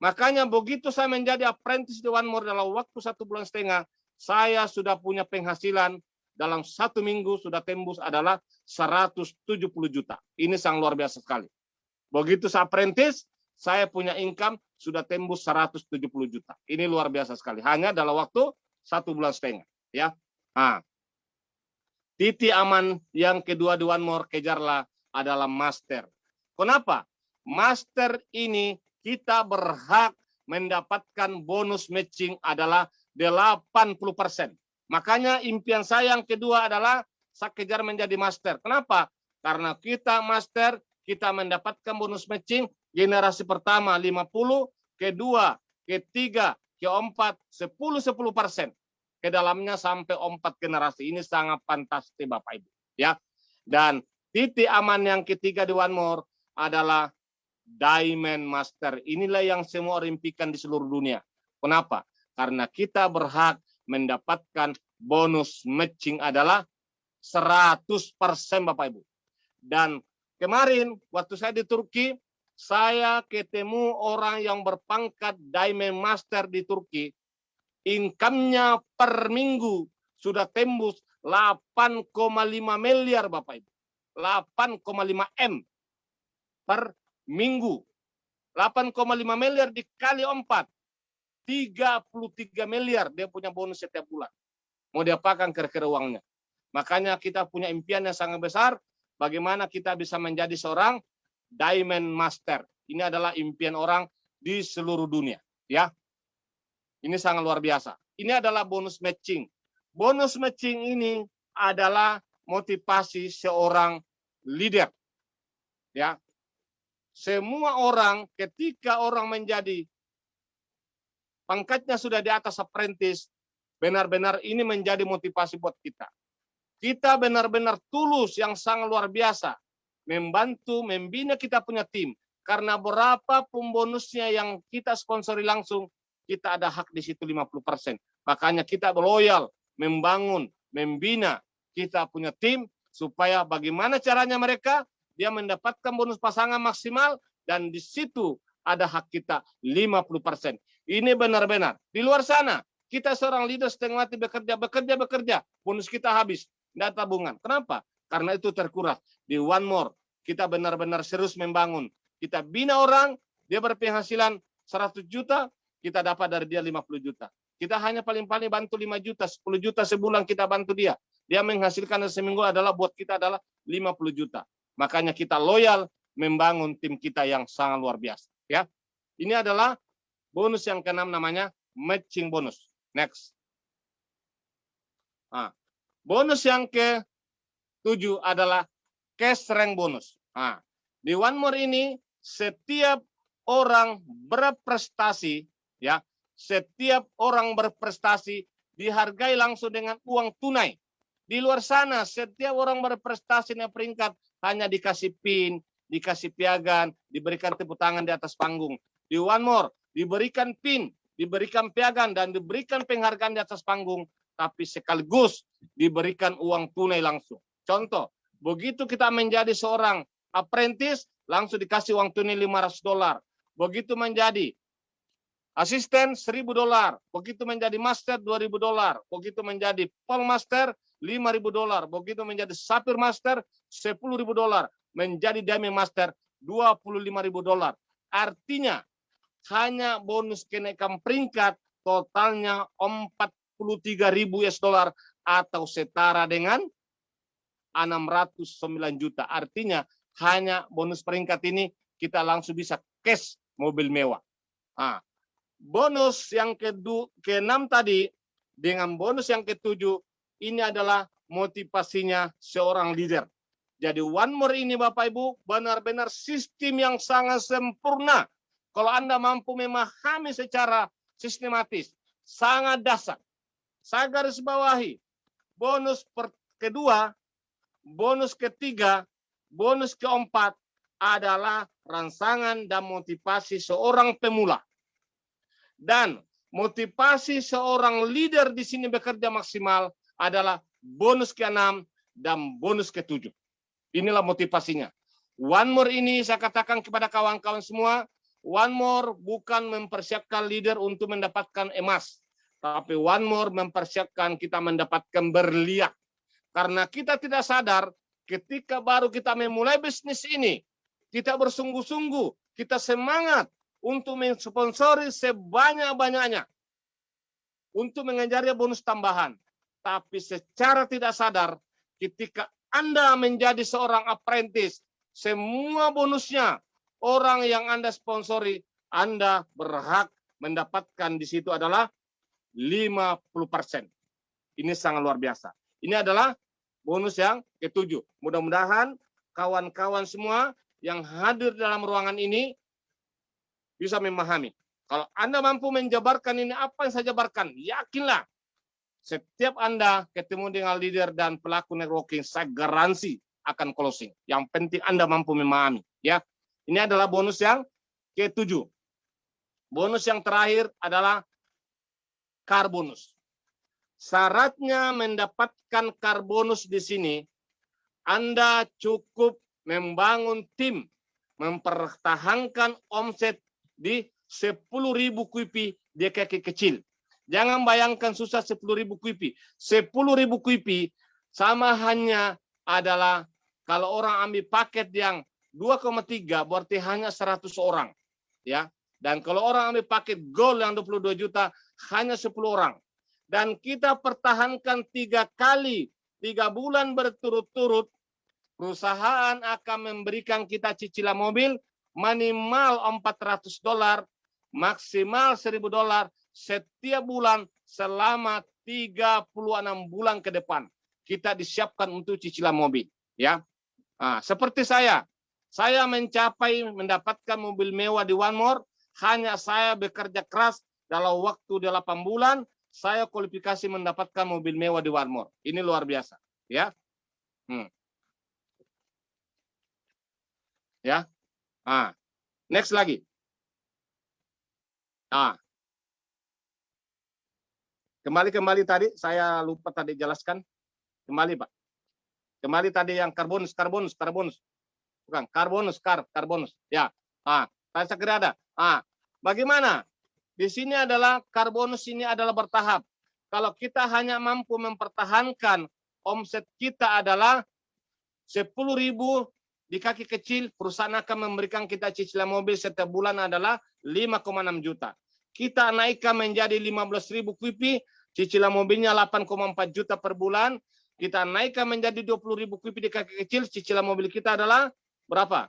Makanya begitu saya menjadi apprentice di One More dalam waktu 1,5 bulan, saya sudah punya penghasilan dalam 1 minggu sudah tembus adalah 170 juta. Ini sangat luar biasa sekali. Begitu saya apprentice, saya punya income sudah tembus 170 juta. Ini luar biasa sekali. Hanya dalam waktu 1,5 bulan. Ya. Nah, titik aman yang kedua di One More kejarlah adalah master. Kenapa? Master ini kita berhak mendapatkan bonus matching adalah 80%. Makanya impian saya yang kedua adalah saya kejar menjadi master. Kenapa? Karena kita master, kita mendapatkan bonus matching generasi pertama 50, kedua, ketiga, keempat 10%. Ke dalamnya sampai 4 generasi. Ini sangat fantastis Bapak Ibu, ya. Dan titik aman yang ketiga di One More adalah Diamond Master. Inilah yang semua orang impikan di seluruh dunia. Kenapa? Karena kita berhak mendapatkan bonus matching adalah 100% Bapak Ibu. Dan kemarin waktu saya di Turki, saya ketemu orang yang berpangkat Diamond Master di Turki. Income-nya per minggu sudah tembus 8,5 miliar Bapak Ibu. 8,5 M per minggu. 8,5 miliar dikali 4. 33 miliar dia punya bonus setiap bulan. Mau diapakan kira-kira uangnya. Makanya kita punya impian yang sangat besar. bagaimana kita bisa menjadi seorang Diamond Master. Ini adalah impian orang di seluruh dunia, ya. Ini sangat luar biasa. Ini adalah bonus matching. Bonus matching ini adalah motivasi seorang leader, ya. Semua orang, ketika orang menjadi pangkatnya sudah di atas apprentice, benar-benar ini menjadi motivasi buat kita. Kita benar-benar tulus yang sangat luar biasa membantu, membina kita punya tim. Karena berapapun bonusnya yang kita sponsori langsung, kita ada hak di situ 50%. Makanya kita loyal, membangun, membina kita punya tim, supaya bagaimana caranya mereka, dia mendapatkan bonus pasangan maksimal, dan di situ ada hak kita 50%. Ini benar-benar. Di luar sana, kita seorang leader setengah mati bekerja, bonus kita habis, tidak tabungan. Kenapa? Karena itu terkuras. Di One More, kita benar-benar serius membangun. Kita bina orang, dia berpenghasilan 100 juta, kita dapat dari dia 50 juta. Kita hanya paling-paling bantu 5 juta, 10 juta sebulan kita bantu dia. Dia menghasilkan seminggu adalah buat kita adalah 50 juta. Makanya kita loyal membangun tim kita yang sangat luar biasa. Ya, ini adalah bonus yang keenam, namanya matching bonus. Next. Nah, bonus yang ke-7 adalah cash rank bonus. Nah, di One More ini setiap orang berprestasi, ya, setiap orang berprestasi dihargai langsung dengan uang tunai. Di luar sana, setiap orang berprestasi naik peringkat hanya dikasih pin, dikasih piagam, diberikan tepuk tangan di atas panggung. Di One More, diberikan pin, diberikan piagam, dan diberikan penghargaan di atas panggung, tapi sekaligus diberikan uang tunai langsung. Contoh, begitu kita menjadi seorang apprentice, langsung dikasih uang tunai $500. Begitu menjadi asisten $1.000, begitu menjadi master $2.000, begitu menjadi pearl master $5.000, begitu menjadi sapphire master $10.000, menjadi diamond master $25.000. Artinya hanya bonus kenaikan peringkat totalnya $43.000 atau setara dengan 609 juta. Artinya hanya bonus peringkat ini kita langsung bisa cash mobil mewah. Nah, bonus yang ke-6 tadi dengan bonus yang ke-7 ini adalah motivasinya seorang leader. Jadi One More ini Bapak Ibu benar-benar sistem yang sangat sempurna. Kalau Anda mampu memahami secara sistematis, sangat dasar. Saya garis bawahi, bonus kedua, bonus ketiga, bonus keempat adalah rangsangan dan motivasi seorang pemula. Dan motivasi seorang leader di sini bekerja maksimal adalah bonus ke-6 dan bonus ke-7. Inilah motivasinya. One More ini saya katakan kepada kawan-kawan semua, One More bukan mempersiapkan leader untuk mendapatkan emas, tapi One More mempersiapkan kita mendapatkan berlian. Karena kita tidak sadar, ketika baru kita memulai bisnis ini, kita bersungguh-sungguh, kita semangat untuk mensponsori sebanyak-banyaknya, untuk mengejarnya bonus tambahan. Tapi secara tidak sadar, ketika Anda menjadi seorang apprentice, semua bonusnya orang yang Anda sponsori, Anda berhak mendapatkan di situ adalah 50%. Ini sangat luar biasa. Ini adalah bonus yang ke-7. Mudah-mudahan kawan-kawan semua yang hadir dalam ruangan ini bisa memahami. Kalau Anda mampu menjabarkan ini, apa yang saya jabarkan, yakinlah setiap Anda ketemu dengan leader dan pelaku networking, saya garansi akan closing. Yang penting Anda mampu memahami. Ya, ini adalah bonus yang ke-7. Bonus yang terakhir adalah car bonus. Syaratnya mendapatkan car bonus di sini, Anda cukup membangun tim, mempertahankan omset di 10.000 QP di kaki kecil. Jangan bayangkan susah 10.000 QP. 10.000 QP sama hanya adalah kalau orang ambil paket yang 2,3 berarti hanya 100 orang. Ya. Dan kalau orang ambil paket gold yang 22 juta hanya 10 orang. Dan kita pertahankan 3 kali, 3 bulan berturut-turut perusahaan akan memberikan kita cicilan mobil minimal $400, maksimal $1.000 setiap bulan selama 36 bulan ke depan. Kita disiapkan untuk cicilan mobil, ya. Nah, seperti saya mendapatkan mobil mewah di One More, hanya saya bekerja keras dalam waktu 8 bulan, saya kualifikasi mendapatkan mobil mewah di One More. Ini luar biasa, ya. Ya. Next lagi. Kembali tadi, saya lupa tadi jelaskan. Kembali, Pak. Kembali tadi yang karbonus. Bukan, karbonus. Ya. Saya segera ada. Bagaimana? Di sini adalah karbonus ini adalah bertahap. Kalau kita hanya mampu mempertahankan omset kita adalah 10.000 di kaki kecil, perusahaan akan memberikan kita cicilan mobil setiap bulan adalah 5,6 juta. Kita naikkan menjadi 15.000 QP, cicilan mobilnya 8,4 juta per bulan. Kita naikkan menjadi 20.000 QP di kaki kecil, cicilan mobil kita adalah berapa?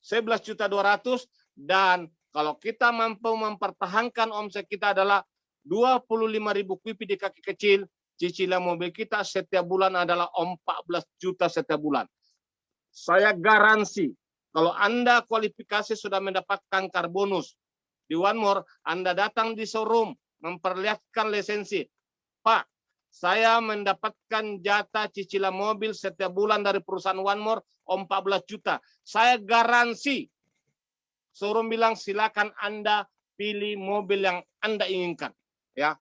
11.200.000. Dan kalau kita mampu mempertahankan omset kita adalah 25.000 QP di kaki kecil, cicilan mobil kita setiap bulan adalah 14 juta setiap bulan. Saya garansi, kalau Anda kualifikasi sudah mendapatkan karbonus di One More, Anda datang di showroom, memperlihatkan lisensi. Pak, saya mendapatkan jatah cicilan mobil setiap bulan dari perusahaan One More 14 juta. Saya garansi, showroom bilang silakan Anda pilih mobil yang Anda inginkan. Ya,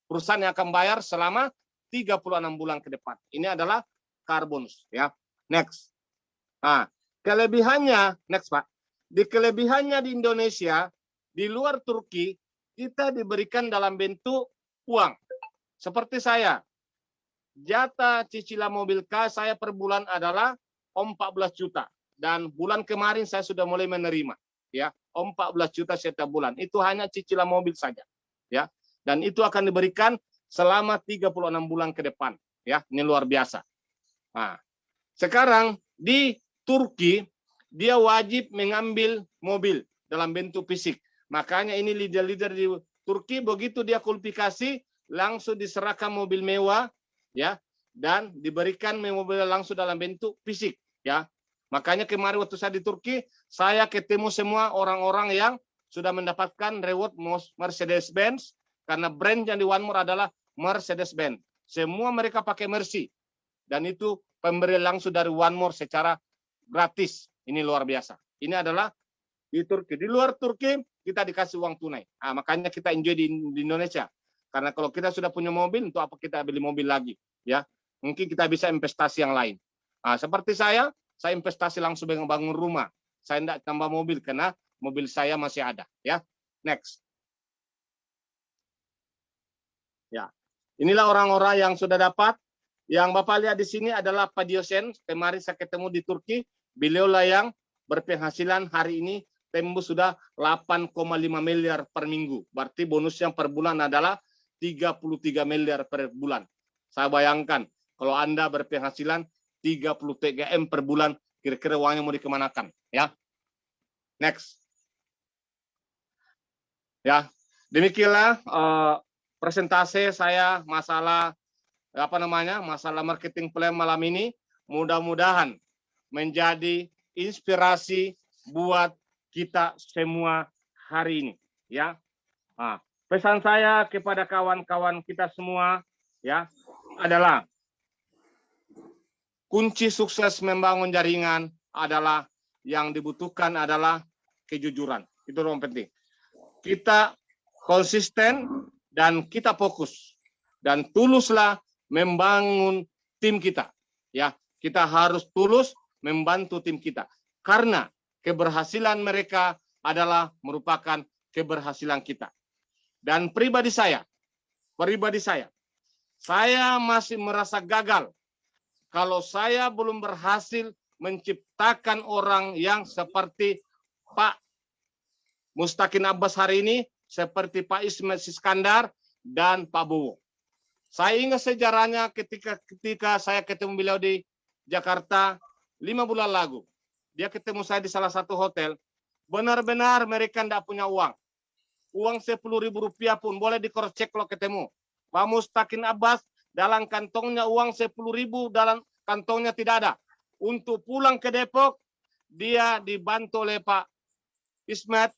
perusahaan yang akan bayar selama 36 bulan ke depan. Ini adalah karbonus. Ya, next. Kelebihannya, next Pak. Kelebihannya di Indonesia, di luar Turki, kita diberikan dalam bentuk uang. Seperti saya, jatah cicilan mobil saya per bulan adalah 14 juta. Dan bulan kemarin saya sudah mulai menerima. Ya, 14 juta setiap bulan. Itu hanya cicilan mobil saja. Ya, dan itu akan diberikan selama 36 bulan ke depan. Ya, ini luar biasa. Sekarang di Turki, dia wajib mengambil mobil dalam bentuk fisik. Makanya ini leader-leader di Turki, begitu dia kualifikasi, langsung diserahkan mobil mewah, ya, dan diberikan mobil langsung dalam bentuk fisik, ya. Makanya kemarin waktu saya di Turki, saya ketemu semua orang-orang yang sudah mendapatkan reward Mercedes-Benz, karena brand yang di One More adalah Mercedes-Benz. Semua mereka pakai Mercy, dan itu pemberian langsung dari One More secara gratis. Ini luar biasa. Ini adalah di Turki. Di luar Turki kita dikasih uang tunai. Makanya kita enjoy di Indonesia. Karena kalau kita sudah punya mobil, untuk apa kita beli mobil lagi? Ya, mungkin kita bisa investasi yang lain. Seperti saya investasi langsung bangun rumah. Saya tidak tambah mobil karena mobil saya masih ada. Ya, next. Ya, inilah orang-orang yang sudah dapat. Yang Bapak lihat di sini adalah Pak Diosen. Kemarin saya ketemu di Turki. Beliau lah yang berpenghasilan hari ini tembus sudah 8,5 miliar per minggu. Berarti bonus yang per bulan adalah 33 miliar per bulan. Saya bayangkan kalau Anda berpenghasilan 33 M per bulan, kira-kira uangnya mau dikemanakan, ya. Next. Ya, demikianlah presentasi saya masalah masalah marketing plan malam ini. Mudah-mudahan menjadi inspirasi buat kita semua hari ini, ya. Pesan saya kepada kawan-kawan kita semua, ya, adalah kunci sukses membangun jaringan adalah yang dibutuhkan adalah kejujuran. Itu yang penting. Kita konsisten dan kita fokus dan tuluslah membangun tim kita, ya. Kita harus tulus membantu tim kita, karena keberhasilan mereka adalah merupakan keberhasilan kita. Dan pribadi saya masih merasa gagal kalau saya belum berhasil menciptakan orang yang seperti Pak Mustaqim Abbas hari ini, seperti Pak Ismail Iskandar dan Pak Bowo. Saya ingat sejarahnya ketika saya ketemu beliau di Jakarta 5 bulan lalu. Dia ketemu saya di salah satu hotel. Benar-benar mereka tidak punya uang. Uang 10.000 rupiah pun boleh di-cross check kalau ketemu. Pak Mustakin Abbas dalam kantongnya uang 10.000, dalam kantongnya tidak ada. Untuk pulang ke Depok, dia dibantu oleh Pak Ismet,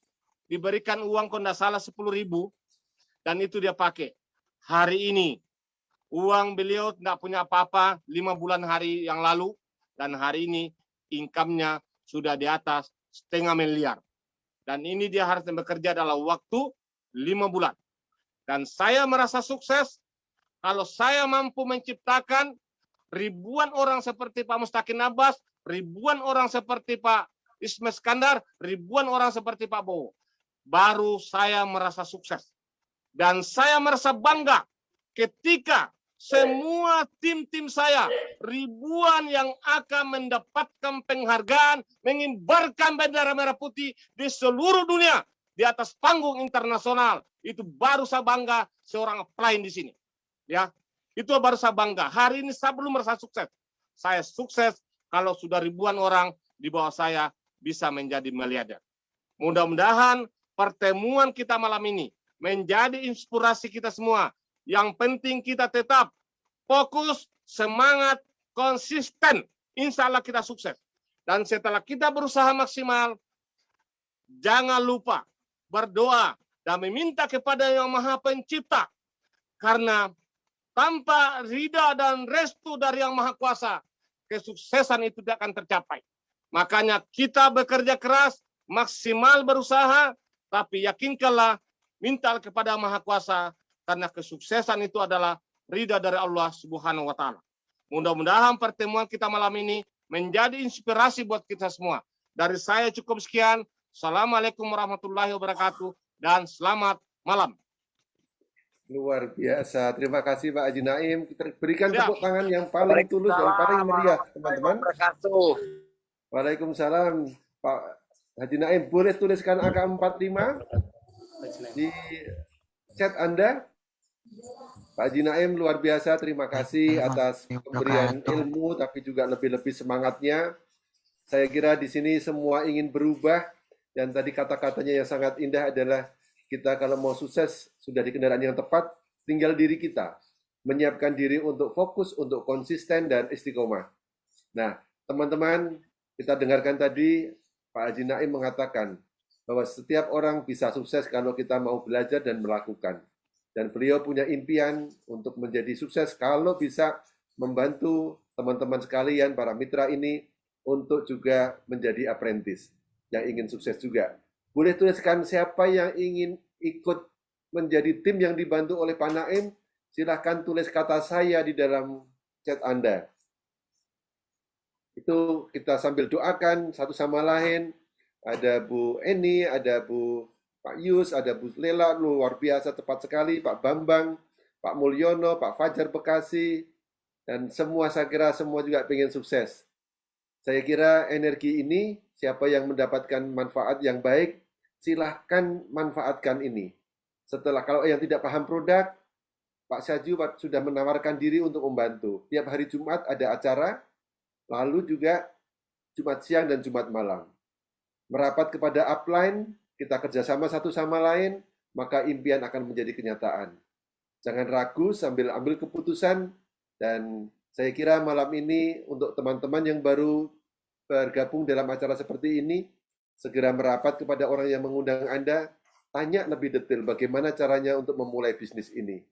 diberikan uang kalau tidak salah 10.000, dan itu dia pakai. Hari ini, uang beliau tidak punya apa-apa 5 bulan hari yang lalu, dan hari ini income-nya sudah di atas 500 miliar. Dan ini dia harus bekerja dalam waktu 5 bulan. Dan saya merasa sukses kalau saya mampu menciptakan ribuan orang seperti Pak Mustakin Abbas, ribuan orang seperti Pak Ismet Skandar, ribuan orang seperti Pak Bowo. Baru saya merasa sukses. Dan saya merasa bangga ketika semua tim-tim saya, ribuan yang akan mendapatkan penghargaan, mengibarkan bendera merah putih di seluruh dunia, di atas panggung internasional. Itu baru saya bangga seorang pelayan di sini. Ya, itu baru saya bangga. Hari ini saya belum merasa sukses. Saya sukses kalau sudah ribuan orang di bawah saya bisa menjadi miliarder. Mudah-mudahan pertemuan kita malam ini menjadi inspirasi kita semua. Yang penting kita tetap fokus, semangat, konsisten. Insya Allah kita sukses. Dan setelah kita berusaha maksimal, jangan lupa berdoa dan meminta kepada Yang Maha Pencipta. Karena tanpa ridha dan restu dari Yang Maha Kuasa, kesuksesan itu tidak akan tercapai. Makanya kita bekerja keras, maksimal berusaha, tapi yakinkanlah, minta kepada Yang Maha Kuasa, karena kesuksesan itu adalah ridha dari Allah Subhanahu wa Ta'ala. Mudah-mudahan pertemuan kita malam ini menjadi inspirasi buat kita semua. Dari saya cukup sekian. Assalamualaikum warahmatullahi wabarakatuh dan selamat malam. Luar biasa. Terima kasih Pak Haji Naim. Kita berikan Siap. tepuk tangan yang paling tulus dan paling meriah, teman-teman. Waalaikumsalam. Pak Haji Naim, boleh tuliskan angka 45 di chat Anda. Pak Haji Naim luar biasa, terima kasih atas pemberian ilmu, tapi juga lebih-lebih semangatnya. Saya kira di sini semua ingin berubah, dan tadi kata-katanya yang sangat indah adalah kita kalau mau sukses sudah di kendaraan yang tepat, tinggal diri kita. Menyiapkan diri untuk fokus, untuk konsisten, dan istiqomah. Nah, teman-teman, kita dengarkan tadi Pak Haji Naim mengatakan bahwa setiap orang bisa sukses kalau kita mau belajar dan melakukan. Dan beliau punya impian untuk menjadi sukses kalau bisa membantu teman-teman sekalian, para mitra ini, untuk juga menjadi apprentice yang ingin sukses juga. Boleh tuliskan siapa yang ingin ikut menjadi tim yang dibantu oleh Pak Naim, silahkan tulis kata saya di dalam chat Anda. Itu kita sambil doakan satu sama lain. Ada Bu Eni, ada Pak Yus, ada Bu Lela, luar biasa tepat sekali, Pak Bambang, Pak Mulyono, Pak Fajar Bekasi, dan semua saya kira semua juga pengen sukses. Saya kira energi ini, siapa yang mendapatkan manfaat yang baik, silahkan manfaatkan ini. Setelah, kalau yang tidak paham produk, Pak Syaju sudah menawarkan diri untuk membantu. Tiap hari Jumat ada acara, lalu juga Jumat siang dan Jumat malam. Merapat kepada upline, kita kerjasama satu sama lain, maka impian akan menjadi kenyataan. Jangan ragu sambil ambil keputusan, dan saya kira malam ini untuk teman-teman yang baru bergabung dalam acara seperti ini, segera merapat kepada orang yang mengundang Anda, tanya lebih detail bagaimana caranya untuk memulai bisnis ini.